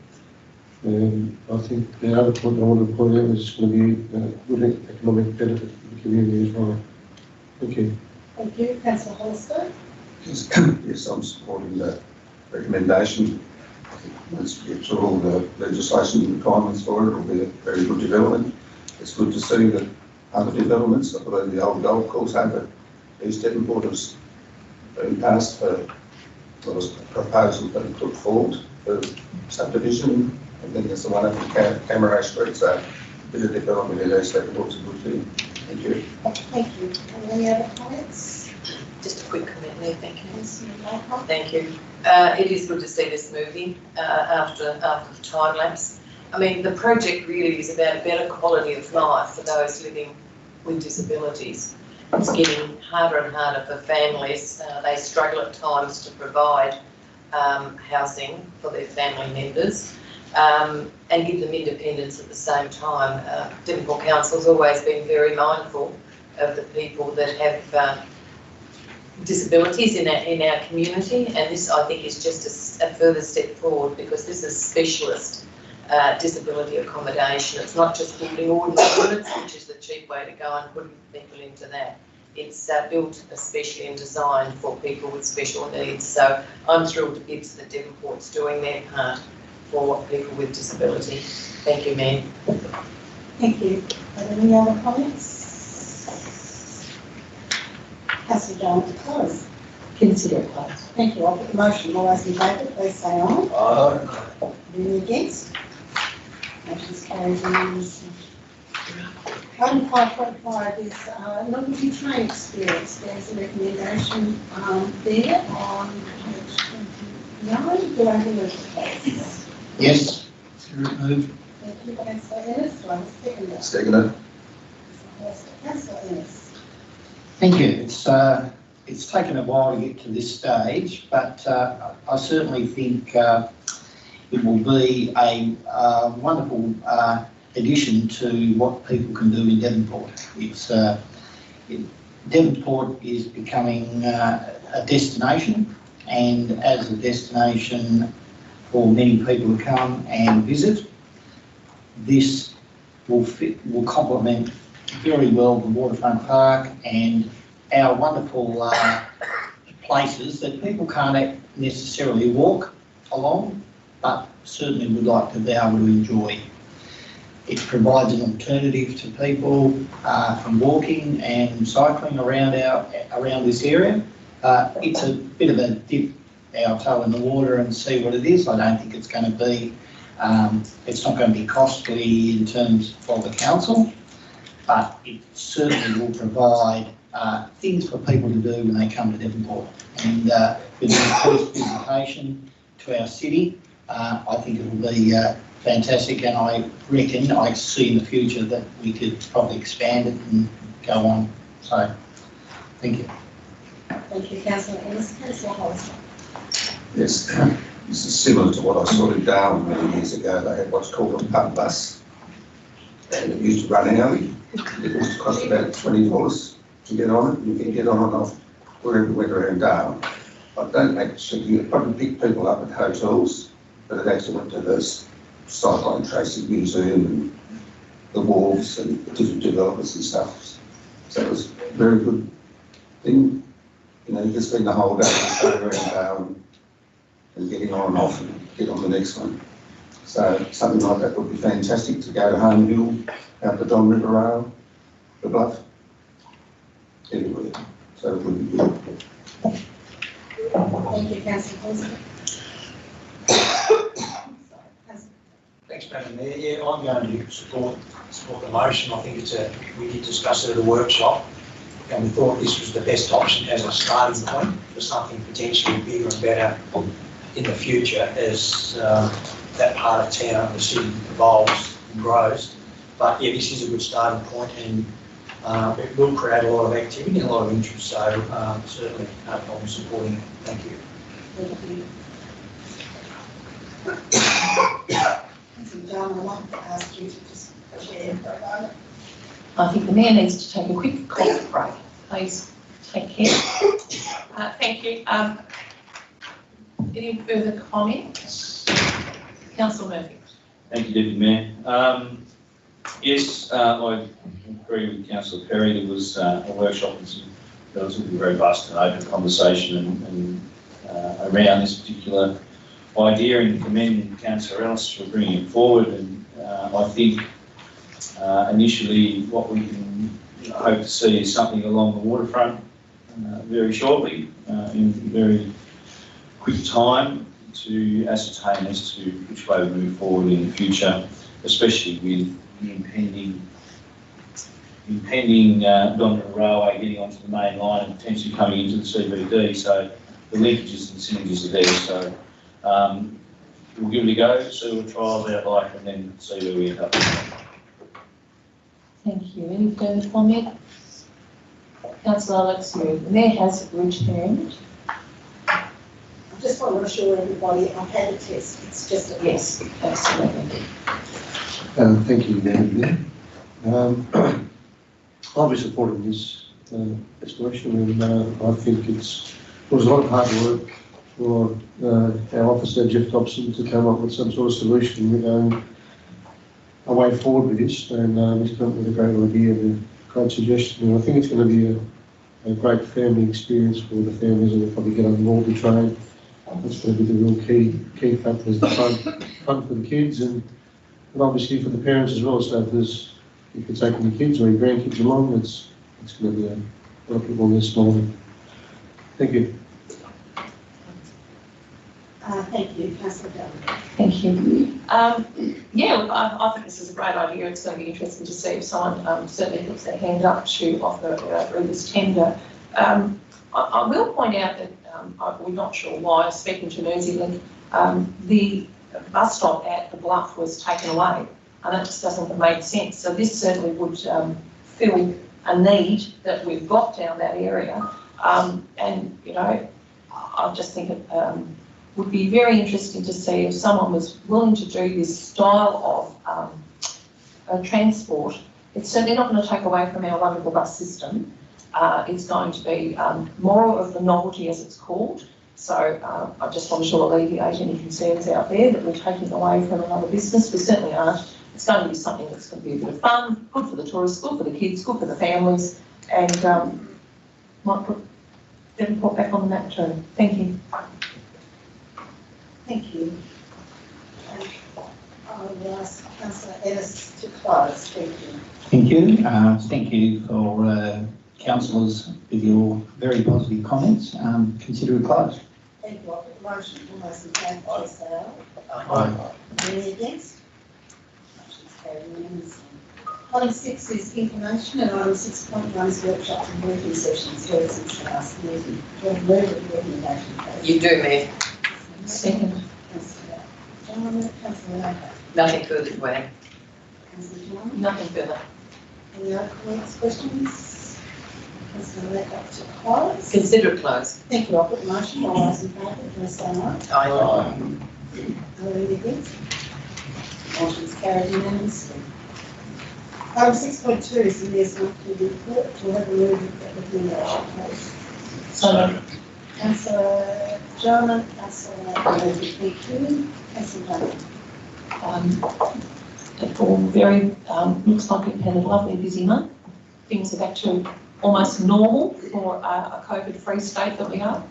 Speaker 14: I think the other point I want to point out is it's going to be a good economic benefit for the community as well. Thank you.
Speaker 2: Thank you. Councillor Hollister.
Speaker 15: Yes, I'm supporting that recommendation. I think once we get through all the legislation requirements for it, it'll be a very good development. It's good to see that other developments, I believe the old golf course over East Devonport has been passed for, there was a proposal being put forward for subdivision, and then there's the one over Camaray Street, so a bit of development in East Devonport's a good thing. Thank you.
Speaker 2: Thank you. Any other comments?
Speaker 3: Just a quick comment there, thank you.
Speaker 2: Councillor Laycock.
Speaker 3: Thank you. It is good to see this moving after the time lapse. I mean, the project really is about a better quality of life for those living with disabilities. It's getting harder and harder for families. They struggle at times to provide housing for their family members and give them independence at the same time. Devonport Council's always been very mindful of the people that have disabilities in our community, and this I think is just a further step forward, because this is specialist disability accommodation. It's not just building ordinary units, which is the cheap way to go and putting people into that. It's built especially and designed for people with special needs. So I'm thrilled to bits that Devonport's doing their part for people with disability. Thank you, Mayor.
Speaker 2: Thank you. Are there any other comments? Councillor Jarman to close.
Speaker 1: Consider it closed.
Speaker 2: Thank you. I'll put the motion. All those in favour, please say aye.
Speaker 12: Aye.
Speaker 2: Any against? Motion's carried unanimously. Item 5.5 is novelty train experience. There's a recommendation there on page 29. Do I have a motion, please?
Speaker 13: Yes. Move.
Speaker 2: Thank you, Councillor Ennis. Do I have a seconder?
Speaker 15: Second.
Speaker 2: Councillor Ennis.
Speaker 13: Thank you. It's taken a while to get to this stage, but I certainly think it will be a wonderful addition to what people can do in Devonport. Devonport is becoming a destination, and as a destination for many people to come and visit, this will complement very well the waterfront park and our wonderful places that people can't necessarily walk along, but certainly would like to be able to enjoy. It provides an alternative to people from walking and cycling around this area. It's a bit of a dip our toe in the water and see what it is. I don't think it's going to be, it's not going to be costly in terms for the council, but it certainly will provide things for people to do when they come to Devonport. And with the increased visitation to our city, I think it will be fantastic, and I reckon I see in the future that we could probably expand it and go on. So, thank you.
Speaker 2: Thank you, Councillor Ennis. Councillor Hollister.
Speaker 15: Yes, this is similar to what I saw in Darwin many years ago. They had what's called a pub bus, and it used to run early. It used to cost about $20 to get on it. You can get on and off wherever we went around Darwin. I don't actually, you probably pick people up at hotels, but it actually went to this Cyclone Tracy Museum and the wharves and the different developers and stuff. So it was a very good thing. You know, you can spend the whole day going around Darwin and getting on and off and get on the next one. So something like that would be fantastic to go to Home Hill, out the Don River Rail, the Bluff, everywhere. So it would be good.
Speaker 2: Thank you, Councillor Hollister.
Speaker 12: Thanks, Madam Mayor. Yeah, I'm going to support the motion. I think we did discuss it at a workshop, and we thought this was the best option as a starting point for something potentially bigger and better in the future as that part of town and the city evolves and grows. But yeah, this is a good starting point, and it will create a lot of activity and a lot of interest. So certainly no problem supporting it. Thank you.
Speaker 2: Thank you. John, I'd like to ask you to just share for a moment.
Speaker 1: I think the Mayor needs to take a quick coffee break. Please take care. Thank you. Any further comments? Councillor Murphy.
Speaker 16: Thank you, Deputy Mayor. Yes, I agree with Councillor Perry. There was a workshop and some relatively robust and open conversation and around this particular idea, and commend Councillor Ellis for bringing it forward. And I think initially what we can hope to see is something along the waterfront very shortly, in very quick time, to ascertain as to which way we move forward in the future, especially with the impending Don River Railway getting onto the main line and potentially coming into the CBD. So the linkages and synergies are there. So we'll give it a go, see what trials out like, and then see where we end up.
Speaker 1: Thank you. Any further comments? Councillor Alexiou, the Mayor has returned.
Speaker 2: I just want to assure everybody I've had a test. It's just a
Speaker 1: yes, absolutely.
Speaker 14: Thank you, Madam Mayor. I'll be supporting this restoration, and I think it was a lot of hard work for our officer Jeff Dobson to come up with some sort of solution, a way forward with this, and he's come up with a great idea and a great suggestion. And I think it's going to be a great family experience for the families, and they'll probably get on board the train. That's going to be the real key factor, is the fun for the kids and obviously for the parents as well. So if you're taking your kids or your grandkids along, it's going to be a lot of people on this morning. Thank you.
Speaker 2: Thank you, Councillor Dunn.
Speaker 1: Thank you. Yeah, look, I think this is a great idea. It's going to be interesting to see if someone certainly puts their hand up to offer this tender. I will point out that we're not sure why, speaking to New Zealand, the bus stop at the Bluff was taken away, and that just doesn't make sense. So this certainly would fill a need that we've got down that area, and you know, I just think it would be very interesting to see if someone was willing to do this style of transport. It's certainly not going to take away from our wonderful bus system. It's going to be more of the novelty, as it's called. So I just want to alleviate any concerns out there that we're taking away from another business. We certainly aren't. It's going to be something that's going to be a bit of fun, good for the tourists, good for the kids, good for the families, and might put Devonport back on the map too. Thank you.
Speaker 2: Thank you. I will ask Councillor Ennis to close. Thank you.
Speaker 13: Thank you. Thank you for councillors with your very positive comments. Consider it closed.
Speaker 2: Thank you. Motion, all those in favour, please say aye.
Speaker 13: Aye.
Speaker 2: Any against? Motion's carried unanimously. Item 6 is information, and item 6.1 is workshops and working sessions held since the last meeting. Do you have a recommendation, please?
Speaker 3: You do, Mayor.
Speaker 1: Second.
Speaker 2: Councillor John, Councillor Laker.
Speaker 3: Nothing further to add.
Speaker 2: Councillor John.
Speaker 1: Nothing further.
Speaker 2: Any other comments, questions? Councillor Laker to close.
Speaker 3: Consider it closed.
Speaker 2: Thank you. I'll put the motion. All those in favour, please say aye.
Speaker 3: Aye.
Speaker 2: Are there any against? Motion's carried unanimously. Item 6.2 is the Mayor's monthly report. Do we have a recommendation, please?
Speaker 1: So
Speaker 2: Councillor John, Councillor Laker, thank you. Councillor Dunn.
Speaker 1: it all very looks like we've had a lovely busy month. Things are back to almost normal for a COVID-free state that we are.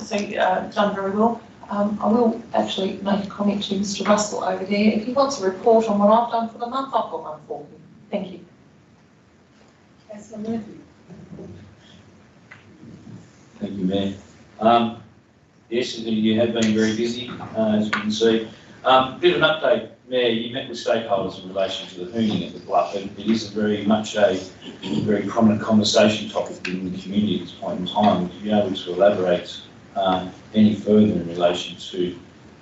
Speaker 1: So done very well. I will actually make a comment to Mr. Russell over there. If he wants a report on what I've done for the month, I've got one for him. Thank you.
Speaker 2: Councillor Murphy.
Speaker 16: Thank you, Mayor. Yes, you have been very busy, as you can see. Bit of an update, Mayor. You met with stakeholders in relation to the hooning at the Bluff, and it is very prominent conversation topic in the community at this point in time. Would you be able to elaborate any further in relation to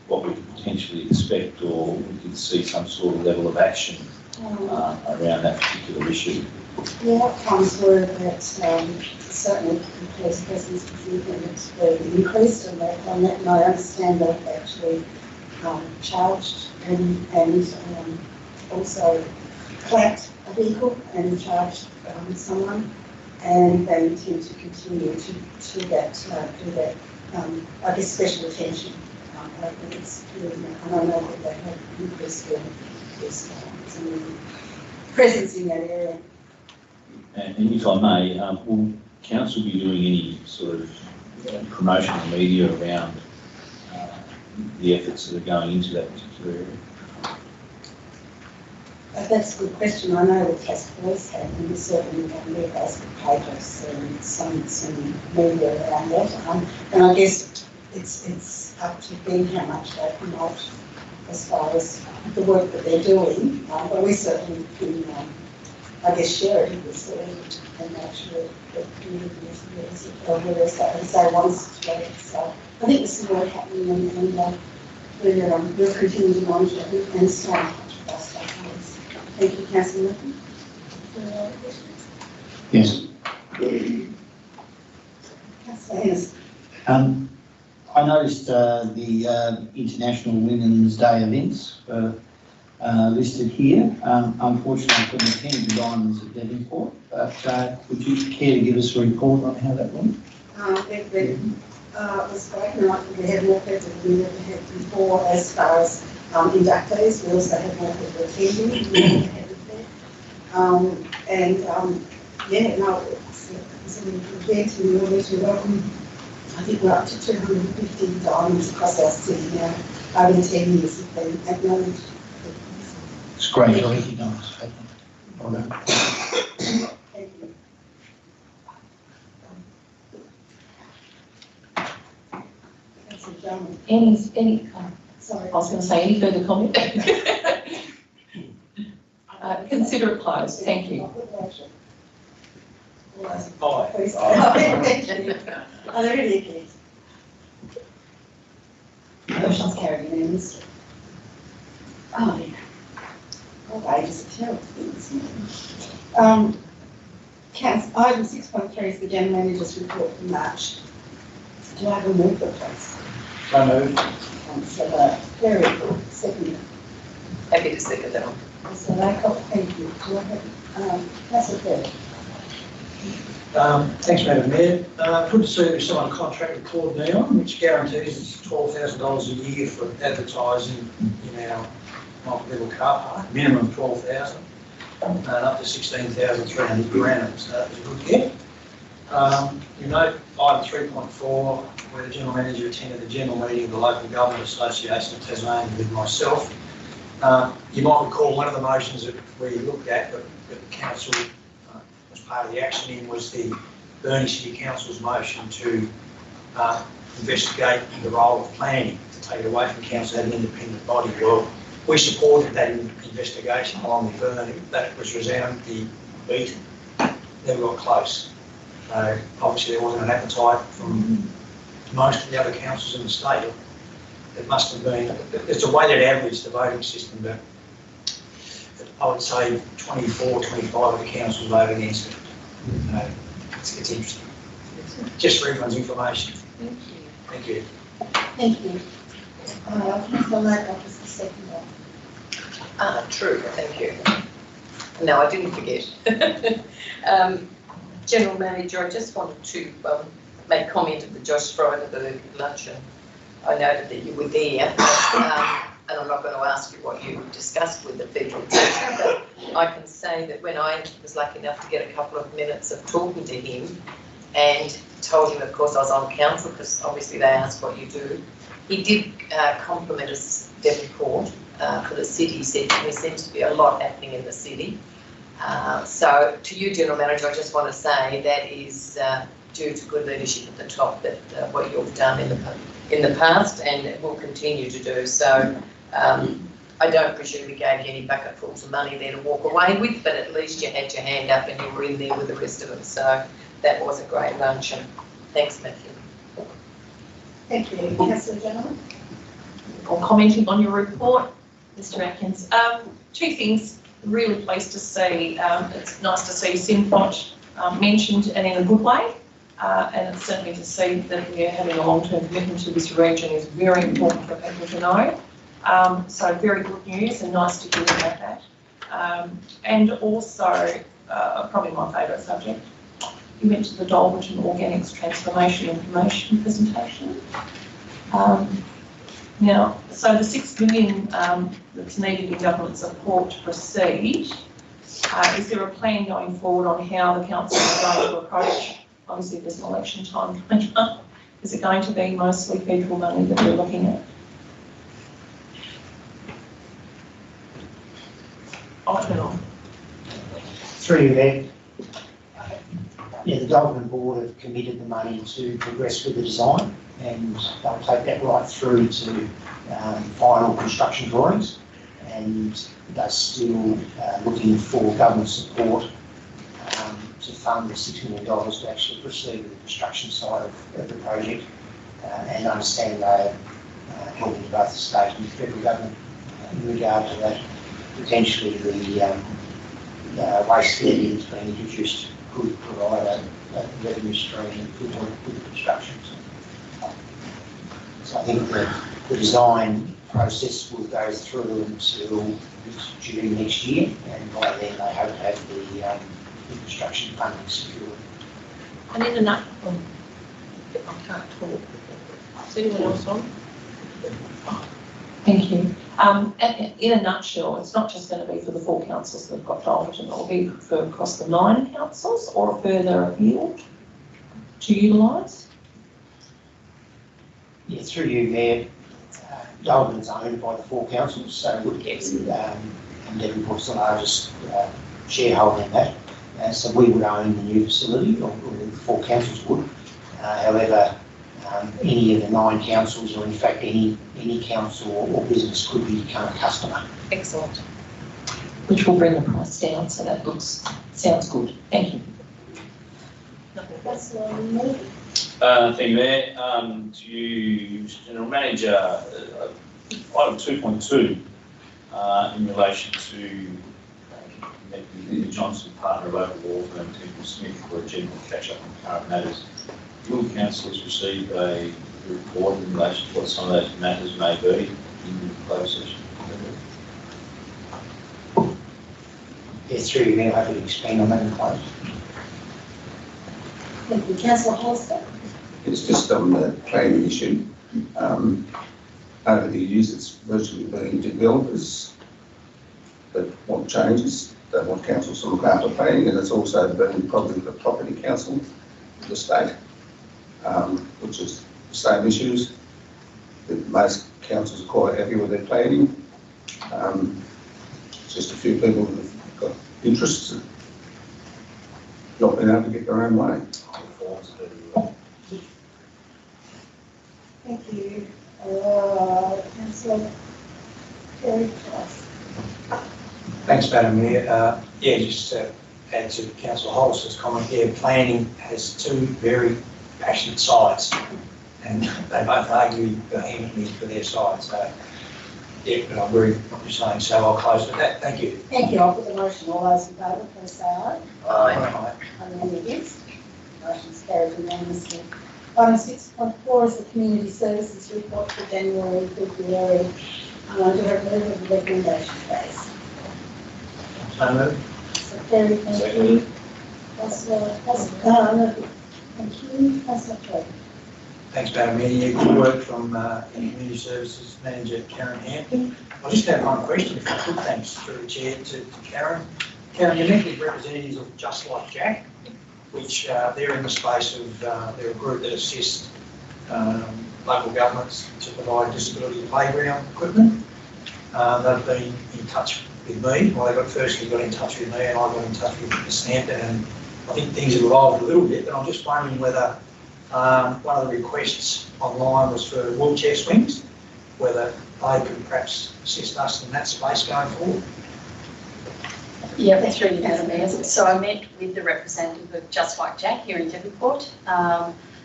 Speaker 16: what we could potentially expect, or we could see some sort of level of action around that particular issue?
Speaker 2: The outcomes were that certainly the police presence was increased, and I understand they've actually charged and also clamped a vehicle and charged someone, and they intend to continue to do that I guess special attention over the next year. And I know that they have increased their presence in that area.
Speaker 16: And if I may, will council be doing any sort of promotional media around the efforts that are going into that particular area?
Speaker 2: That's a good question. I know the Tassie Police have, and we're certainly on their Facebook pages and some media around that. And I guess it's up to them how much they promote as far as the work that they're doing. But we certainly can, I guess, share it with us and make sure that the community is aware of that and say one situation. So I think this is all happening, and we'll continue to monitor it and stay in touch with our stakeholders. Thank you, Councillor Murphy. Any other questions?
Speaker 13: Yes.
Speaker 2: Councillor Ennis.
Speaker 13: I noticed the International Women's Day events listed here. Unfortunately, I couldn't attend the Diamonds at Devonport, but would you care to give us a report on how that went?
Speaker 2: It was great, and I think we had more people than we ever had before as far as inductees. We also had more people attending than we ever had before. Yeah, no, it was an event, and we were to welcome, I think we're up to 250 diamonds across our city now. Over 10 years have been acknowledged.
Speaker 13: It's great to recognise. Well done.
Speaker 2: Thank you. Councillor
Speaker 1: Any,
Speaker 2: Sorry.
Speaker 1: I was going to say, any further comment? Consider it closed. Thank you.
Speaker 2: All those
Speaker 12: Aye.
Speaker 2: Please.
Speaker 12: Aye.
Speaker 2: Thank you. Are there any against? Motion's carried unanimously. Oh, yeah. Oh, ages are terrible things. Item 6.3 is the General Manager's report for March. Do I have a move for please?
Speaker 12: So moved.
Speaker 2: Councillor Perry, second.
Speaker 3: Happy to second that one.
Speaker 2: Councillor Laycock, thank you. Do I have, Councillor Perry?
Speaker 12: Thanks, Madam Mayor. Good to see that we signed a contract with Claude Neon, which guarantees us $12,000 a year for advertising in our multi-level car park, minimum 12,000, and up to 16,300 per annum. So that was a good get. You note item 3.4, where the General Manager attended the general meeting of the Local Government Association of Tasmania with myself. You might recall one of the motions that we looked at that the Council was part of the action in was the Burnie City Council's motion to investigate the role of planning, to take it away from Council as an independent body. Well, we supported that investigation along with Burnie. That was resoundingly beaten. Never got close. Obviously there wasn't an appetite from most of the other councils in the state. It must have been, it's a weighted average, the voting system, but I would say 24, 25 of the councils voted against it. It's interesting. Just for everyone's information.
Speaker 1: Thank you.
Speaker 12: Thank you.
Speaker 2: Thank you. Councillor Laycock is the second one.
Speaker 3: True, thank you. No, I didn't forget. General Manager, I just wanted to make comment of the Josh Frydenberg luncheon. I noted that you were there, and I'm not going to ask you what you discussed with the federal teacher, but I can say that when I was lucky enough to get a couple of minutes of talking to him and told him, of course, I was on council because obviously they ask what you do, he did compliment us, Devonport, for the city. He said there seems to be a lot happening in the city. So to you, General Manager, I just want to say that is due to good leadership at the top, that what you've done in the past and will continue to do. So I don't presume we gave you any bucketfuls of money there to walk away with, but at least you had your hand up and you were in there with the rest of them. So that was a great luncheon. Thanks, Matthew.
Speaker 2: Thank you. Councillor General.
Speaker 1: Or commenting on your report, Mr. Atkins. Two things. Really pleased to see. It's nice to see SIMPOT mentioned and in a good way. And it's certainly to see that we're having a long-term commitment to this region is very important for people to know. So very good news and nice to hear about that. And also, probably my favourite subject, you mentioned the Dalberton Organics Transformation Information presentation. Now, so the $6 million that's needed in government support to proceed, is there a plan going forward on how the council is going to approach? Obviously, there's an election time coming up. Is it going to be mostly federal money that we're looking at? I'll turn on.
Speaker 6: Through there, yeah, the Dalberton Board have committed the money to progress with the design, and they'll take that right through to final construction drawings, and they're still looking for government support to fund the $6 million to actually proceed with the construction side of the project, and understand they're helping both the state and the federal government in regard to that. Potentially the waste levy that's being introduced could provide a revenue stream with the construction. So I think the design process will go through until June next year, and by then they hope to have the construction funding secured.
Speaker 1: And in a nutshell, I can't talk. Is anyone else on? Thank you. In a nutshell, it's not just going to be for the 4 councils that have got Dalberton, it will be for across the 9 councils or further afield to utilise?
Speaker 6: Yeah, through you there, Dalberton's owned by the 4 councils, so and Devonport's the largest shareholder in that. So we would own the new facility, or the 4 councils would. However, any of the 9 councils, or in fact any council or business could become a customer.
Speaker 1: Excellent. Which will bring the price down, so that sounds good. Thank you.
Speaker 16: Thank you, Mayor. To you, General Manager, item 2.2, in relation to the Johnson partner local law firm, Temple Smith, for a general catch-up on current matters. Will councillors receive a report in relation to what some of those matters may be in the closed session?
Speaker 6: Yes, through you, Mayor, happy to expand on that in close.
Speaker 2: Thank you. Councillor Hollister.
Speaker 15: It's just on the planning issue. Over the years, it's virtually been developers that want changes, that want councils to look after planning, and it's also been probably the property council of the state, which is the same issues. Most councils are quite happy with their planning. Just a few people that have got interests in not being able to get their own way.
Speaker 2: Thank you. Councillor Terry Price.
Speaker 12: Thanks, Madam Mayor. Just to add to Councillor Hollister's comment, planning has 2 very passionate sides, and they both argue vehemently for their side. So, but I agree with what you're saying, so I'll close with that. Thank you.
Speaker 2: Thank you. I'll put the motion. All those in favour, please say aye.
Speaker 3: Aye.
Speaker 2: Are there any against? Motion's carried unanimously. Item 6.4 is the Community Services Report for January, February. Do I have the recommendation, please?
Speaker 12: So moved.
Speaker 2: So Terry, thank you. Councillor, thank you. Councillor Terry.
Speaker 12: Thanks, Madam Mayor. Good work from Community Services Manager Karen Hampton. I just have one question, if I could, thanks through the Chair to Karen. Karen, you met with representatives of Just Like Jack, which they're in the space of, they're a group that assists local governments to provide disability playground equipment. They've been in touch with me. Well, they firstly got in touch with me, and I got in touch with Ms. Hampton, and I think things have evolved a little bit, but I'm just wondering whether one of the requests online was for wheelchair swings, whether they could perhaps assist us in that space going forward.
Speaker 17: Yeah, that's really Madam Mayor. So I met with the representative of Just Like Jack here in Devonport,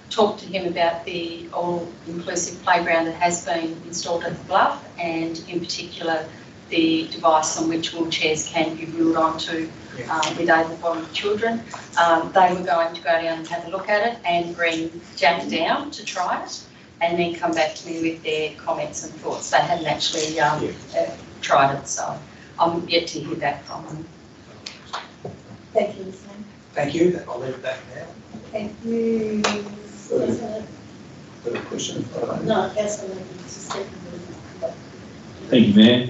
Speaker 17: talked to him about the all-inclusive playground that has been installed at the Bluff, and in particular the device on which wheelchairs can be wheeled onto with able-bodied children. They were going to go down and have a look at it and bring Jack down to try it, and then come back to me with their comments and thoughts. They hadn't actually tried it, so I'm yet to hear back from them.
Speaker 2: Thank you, Ms. Hampton.
Speaker 12: Thank you. I'll leave it that now.
Speaker 2: Thank you.
Speaker 15: Got a question?
Speaker 2: No, Councillor just
Speaker 16: Thank you, Mayor.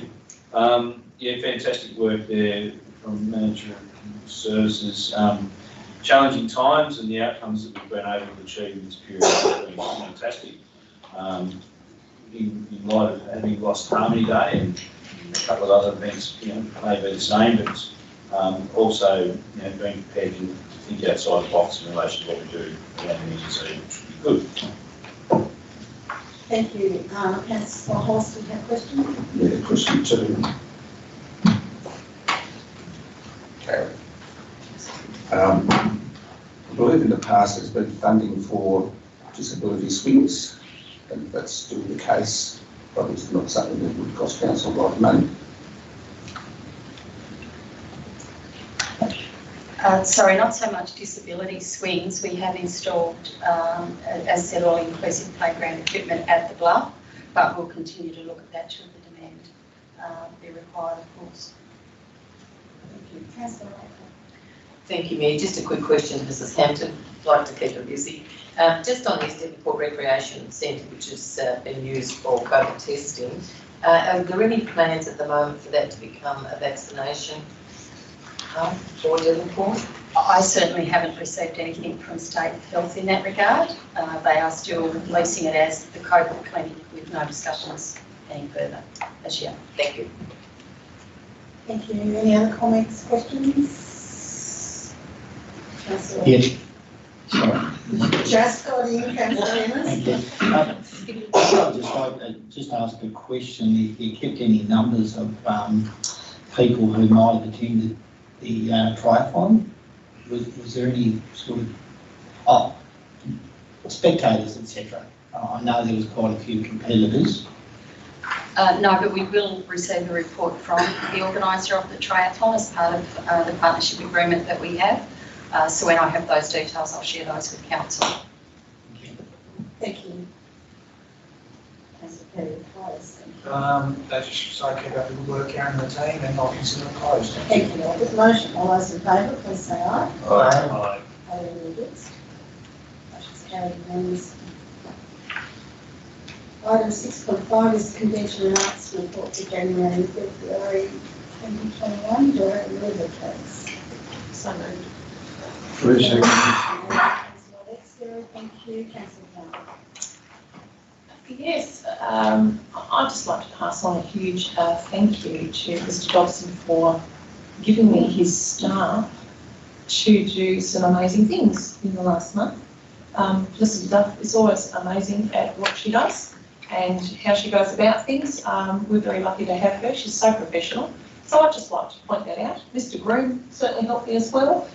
Speaker 16: Fantastic work there from Manager of Services. Challenging times, and the outcomes that we've been able to achieve in this period have been fantastic. In light of having lost Harmony Day and a couple of other events, may be the same, but also, being prepared to think outside the box in relation to what we do around the agency, which would be good.
Speaker 2: Thank you. Councillor Hollister, do you have a question?
Speaker 15: Yeah, question 2. Karen. I believe in the past there's been funding for disability swings, and if that's still the case, probably it's not something that would cost council a lot of money.
Speaker 17: Sorry, not so much disability swings. We have installed, as I said, all-inclusive playground equipment at the Bluff, but we'll continue to look at that should the demand be required, of course.
Speaker 2: Thank you. Councillor Raker.
Speaker 3: Thank you, Mayor. Just a quick question, Mrs. Hampton. I'd like to keep her busy. Just on this Devonport Recreation Centre, which has been used for COVID testing, are there any plans at the moment for that to become a vaccination hub for Devonport?
Speaker 17: I certainly haven't received anything from State Health in that regard. They are still leasing it as the COVID clinic with no discussions any further as yet.
Speaker 3: Thank you.
Speaker 2: Thank you. Any other comments, questions? Councillor.
Speaker 6: Yes. Sorry.
Speaker 2: Just got in, councillor Ennis.
Speaker 13: I'd just ask a question, if you kept any numbers of people who might have attended the triathlon? Was there any sort of, spectators, etc.? I know there was quite a few competitors.
Speaker 17: No, but we will receive a report from the organiser of the triathlon as part of the partnership agreement that we have. So when I have those details, I'll share those with council.
Speaker 2: Thank you. Councillor Perry, close.
Speaker 12: They just say keep up the good work, Karen and the team, and I'll consider it closed.
Speaker 2: Thank you. With motion, all those in favour, please say aye.
Speaker 12: Aye.
Speaker 2: Any against? Motion's carried unanimously. Item 6.5 is Convention and Arts Report for January and February 2021. Do I have a mover, please?
Speaker 1: So moved.
Speaker 2: Councillor Alexia, thank you. Councillor Brown.
Speaker 1: Yes, I'd just like to pass on a huge thank you to Mr Dobson for giving me his staff to do some amazing things in the last month. Felicity Duff is always amazing at what she does and how she goes about things. We're very lucky to have her. She's so professional. So I'd just like to point that out. Mr Groom certainly helped me as well.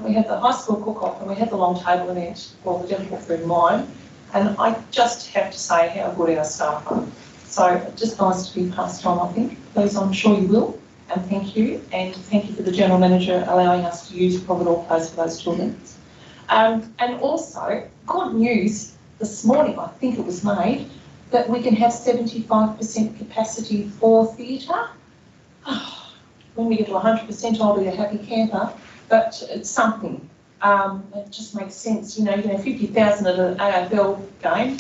Speaker 1: We had the high school cook-off and we had the long table event for the Devonport Food and Wine. And I just have to say how good our staff are. So just nice to be passed on, I think. Please, I'm sure you will. And thank you. And thank you for the General Manager allowing us to use Providore Place for those children. And also, good news, this morning I think it was made, that we can have 75% capacity for theatre. When we get to 100%, I'll be a happy camper, but it's something. It just makes sense, you know, 50,000 at an AFL game.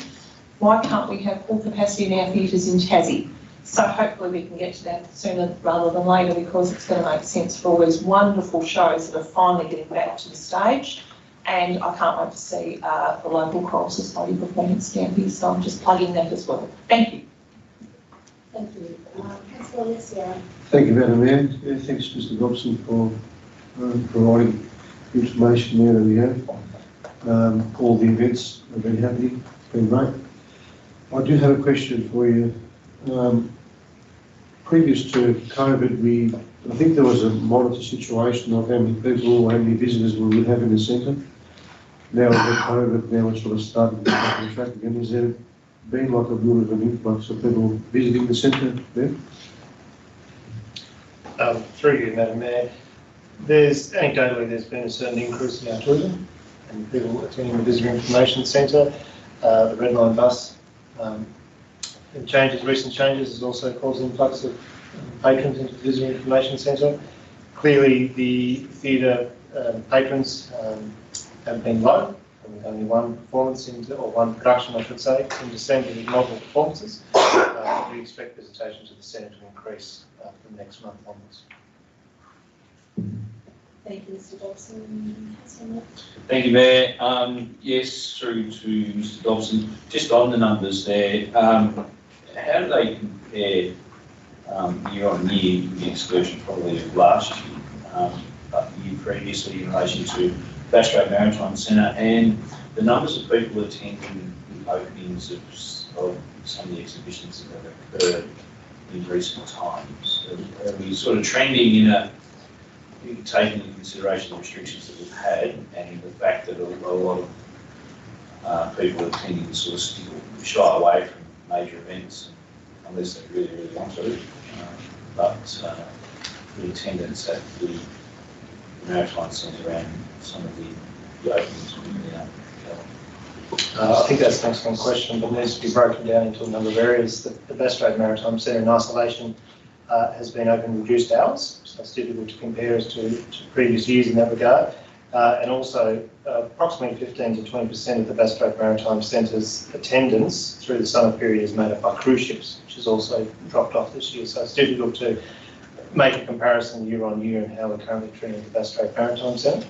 Speaker 1: Why can't we have full capacity in our theatres in Tassie? So hopefully we can get to that sooner rather than later, because it's going to make sense for all these wonderful shows that are finally getting back to the stage. And I can't wait to see the local choral society performance down here, so I'm just plugging that as well. Thank you.
Speaker 2: Thank you. Councillor Alexia.
Speaker 14: Thank you, Madam Mayor. Yeah, thanks, Mr Dobson, for providing information there that we have. All the events are very happy, it's been great. I do have a question for you. Previous to COVID, I think there was a monitor situation of how many people, how many visitors we would have in the centre. Now with COVID, now it's sort of starting to get on track again. Has there been like a bit of an influx of people visiting the centre there?
Speaker 18: Through you, Madam Mayor. Anecdotally, there's been a certain increase in our tourism and people attending the Visitor Information Centre, the Red Line bus. Recent changes has also caused an influx of patrons into the Visitor Information Centre. Clearly, the theatre patrons have been low, with only one performance, or one production, I should say, in December with multiple performances. We expect visitation to the centre to increase from next month onwards.
Speaker 2: Thank you, Mr Dobson.
Speaker 16: Thank you, Mayor. Yes, through to Mr Dobson. Just on the numbers there, how do they compare year on year, with the exclusion probably of last year, but the year previously in relation to Bass Strait Maritime Centre, and the numbers of people attending the openings of some of the exhibitions that have occurred in recent times? Are we sort of trending in taking into consideration the restrictions that we've had and the fact that a lot of people attending sort of still shy away from major events unless they really, really want to, but the attendance at the Maritime Centre and some of the openings will be down.
Speaker 18: I think that's an excellent question, but needs to be broken down into a number of areas. The Bass Strait Maritime Centre in isolation has been open reduced hours, so it's difficult to compare as to previous years in that regard. And also, approximately 15 to 20% of the Bass Strait Maritime Centre's attendance through the summer period is made up by cruise ships, which has also dropped off this year. So it's difficult to make a comparison year on year and how we're currently trending the Bass Strait Maritime Centre.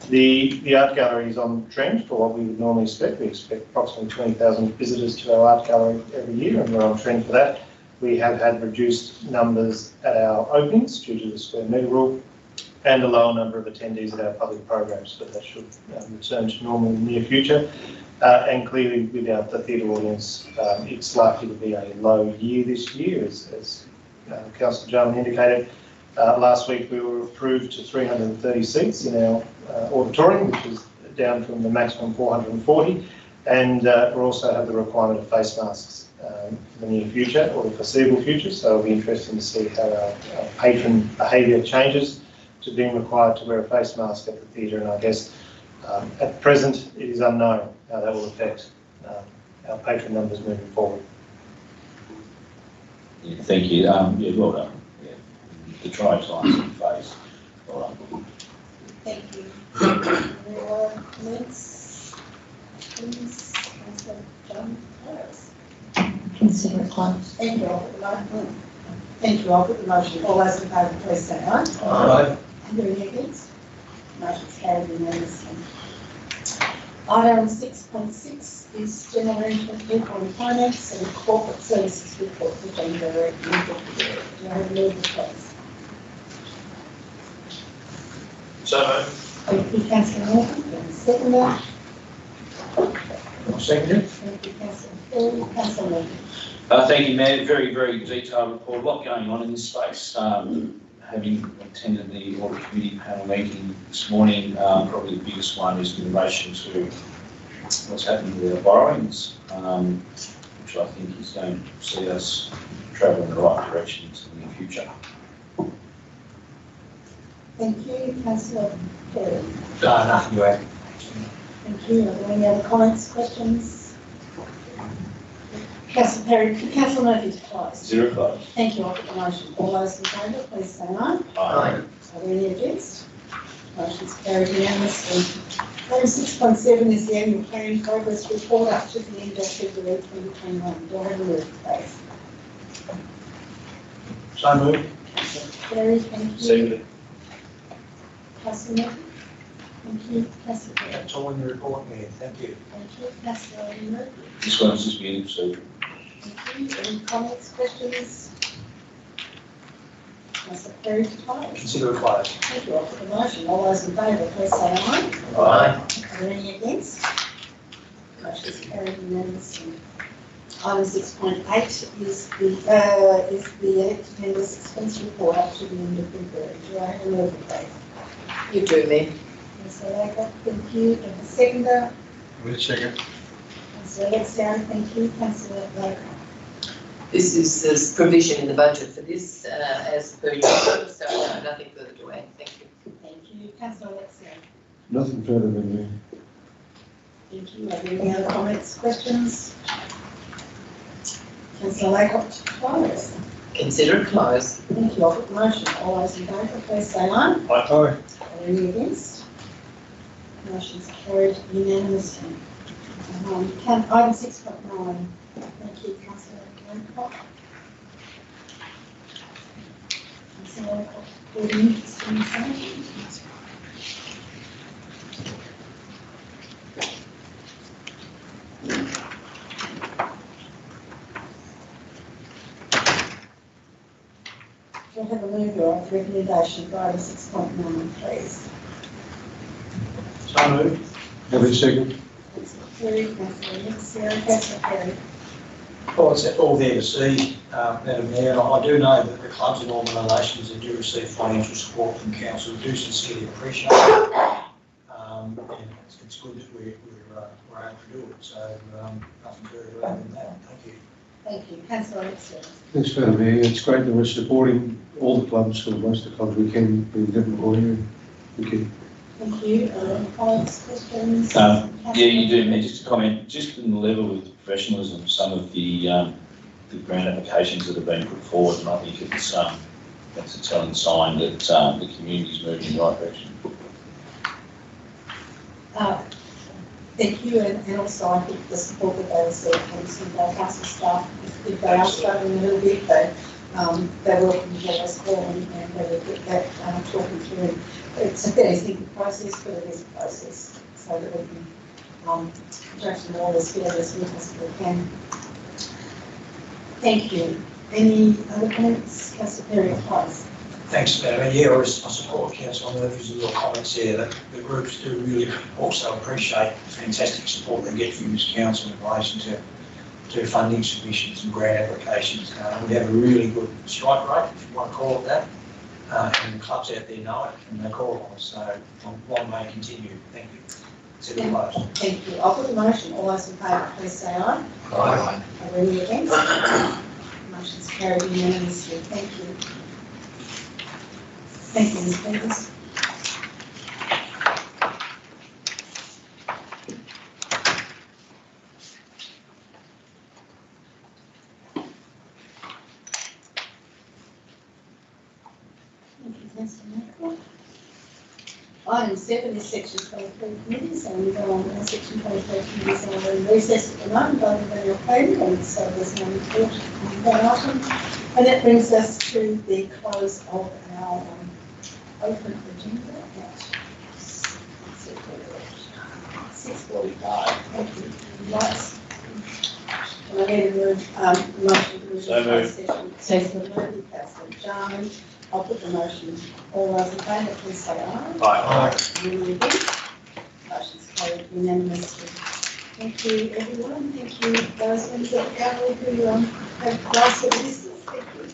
Speaker 18: The art gallery is on trend for what we would normally expect. We expect approximately 20,000 visitors to our art gallery every year, and we're on trend for that. We have had reduced numbers at our openings due to the square metre rule, and a lower number of attendees at our public programs, but that should return to normal in the near future. And clearly, without the theatre audience, it's likely to be a low year this year, as Councillor Jarman indicated. Last week, we were approved to 330 seats in our auditorium, which is down from the maximum 440. And we also have the requirement of face masks for the near future or the foreseeable future. So it'll be interesting to see how our patron behaviour changes to being required to wear a face mask at the theatre. And I guess at present, it is unknown how that will affect our patron numbers moving forward.
Speaker 16: Yeah, thank you. Yeah, well done. Yeah. The trying times in face. Well done.
Speaker 2: Thank you. Any more comments? Please, Councillor John Harris.
Speaker 1: Consider it closed.
Speaker 2: Thank you. I'll put the motion. Thank you. I'll put the motion. All those in favour, please say aye.
Speaker 12: Aye.
Speaker 2: Any against? Motion's carried unanimously. Item 6.6 is General Management, People and Finance and Corporate Services Report for January. Do you have a move, please?
Speaker 12: So moved.
Speaker 2: Thank you, Councillor Morgan. Can you second that?
Speaker 12: I'll second it.
Speaker 2: Thank you, Councillor Perry. Councillor Morgan.
Speaker 16: Thank you, Mayor. Very, very detailed report. A lot going on in this space. Having attended the Audit Committee panel meeting this morning, probably the biggest one is in relation to what's happening with our borrowings, which I think is going to see us travel in the right direction into the near future.
Speaker 2: Thank you, Councillor Perry.
Speaker 12: Nothing to add.
Speaker 2: Thank you. Are there any other comments, questions? Councillor Perry, Councillor Murphy to close.
Speaker 16: Zero close.
Speaker 2: Thank you. I'll put the motion. All those in favour, please say aye.
Speaker 16: Aye.
Speaker 2: Are there any against? Motion's carried unanimously. Item 6.7 is the annual planning progress report up to the end of February 2021. Do I have a move, please?
Speaker 12: So moved.
Speaker 2: Councillor Perry, thank you.
Speaker 16: Seconded.
Speaker 2: Councillor Murphy. Thank you. Councillor Perry.
Speaker 12: That's all in the report, Mayor. Thank you.
Speaker 2: Thank you. Councillor Murphy.
Speaker 16: This one is just being procedural.
Speaker 2: Thank you. Any comments, questions? Councillor Perry to close.
Speaker 12: Consider it closed.
Speaker 2: Thank you. I'll put the motion. All those in favour, please say aye.
Speaker 12: Aye.
Speaker 2: Are there any against? Motion is carried unanimously. Item 6.8 is the attendance expense report up to the end of February. Do I have a move, please?
Speaker 3: You do, Mayor.
Speaker 2: Councillor Laker, thank you. And the seconder,
Speaker 12: With a second.
Speaker 2: Councillor Alexander, thank you. Councillor Laker.
Speaker 3: This is this provision in the budget for this, as per usual, so no, nothing further to add. Thank you.
Speaker 2: Thank you. Councillor Alexander.
Speaker 14: Nothing further than me.
Speaker 2: Thank you. Are there any other comments, questions? Councillor Laker to close.
Speaker 3: Consider it closed.
Speaker 2: Thank you. I'll put the motion. All those in favour, please say aye.
Speaker 12: Aye.
Speaker 2: Are there any against? Motion's carried unanimously. Item 6.9. Thank you, Councillor Hancock. Councillor Hancock, any interest in the same? Do I have a mover of the recommendation for item 6.9, please?
Speaker 12: So moved.
Speaker 14: Have a second.
Speaker 2: Councillor Perry, Councillor Alexander, Councillor Perry.
Speaker 12: Well, it's all there to see, Madam Mayor, and I do know that the clubs and organisations that do receive financial support from council do sincerely appreciate it. And it's good that we're able to do it, so nothing further to add than that. Thank you.
Speaker 2: Thank you. Councillor Alexander.
Speaker 14: Thanks, Madam Mayor. It's great that we're supporting all the clubs, or most of the clubs we can, in Devonport area. Thank you.
Speaker 2: Thank you. Any comments, questions?
Speaker 16: Yeah, you do, Mayor. Just to comment, just in the level of the professionalism of some of the grant applications that have been put forward, and I think it's that's a telling sign that the community is moving in the right direction.
Speaker 2: Thank you, and also I think the support that they receive from some of our council staff, if they are struggling a little bit, they're welcome to get us call and they will get that talking through. It's a fairly simple process, but it is a process, so that we can address more as fairly as we possibly can. Thank you. Any other comments? Councillor Perry, please.
Speaker 12: Thanks, Madam. Yeah, I support Councillor Murphy's little comments there, that the groups do really also appreciate the fantastic support they get from this council in relation to funding submissions and grant applications. We have a really good strike rate, if you want to call it that, and the clubs out there know it and they call on us, so long may continue. Thank you. Consider closed.
Speaker 2: Thank you. I'll put the motion. All those in favour, please say aye.
Speaker 12: Aye.
Speaker 2: Are there any against? Motion's carried unanimously. Thank you. Thank you, Ms. Peters. Thank you, Councillor Michael. Item 7 is section 23 committees, and we go on to section 23 committees are in recess at the moment, voting on your paper, and so there's no report on that item. And that brings us to the close of our open agenda at 6:45. Thank you. Right. And I need a motion to move to closed session. Councillor Murphy, Councillor Jarman. I'll put the motion. All those in favour, please say aye.
Speaker 12: Aye.
Speaker 2: Any against? Motion's carried unanimously. Thank you, everyone. Thank you, those members of the gallery who have lasted this. Thank you.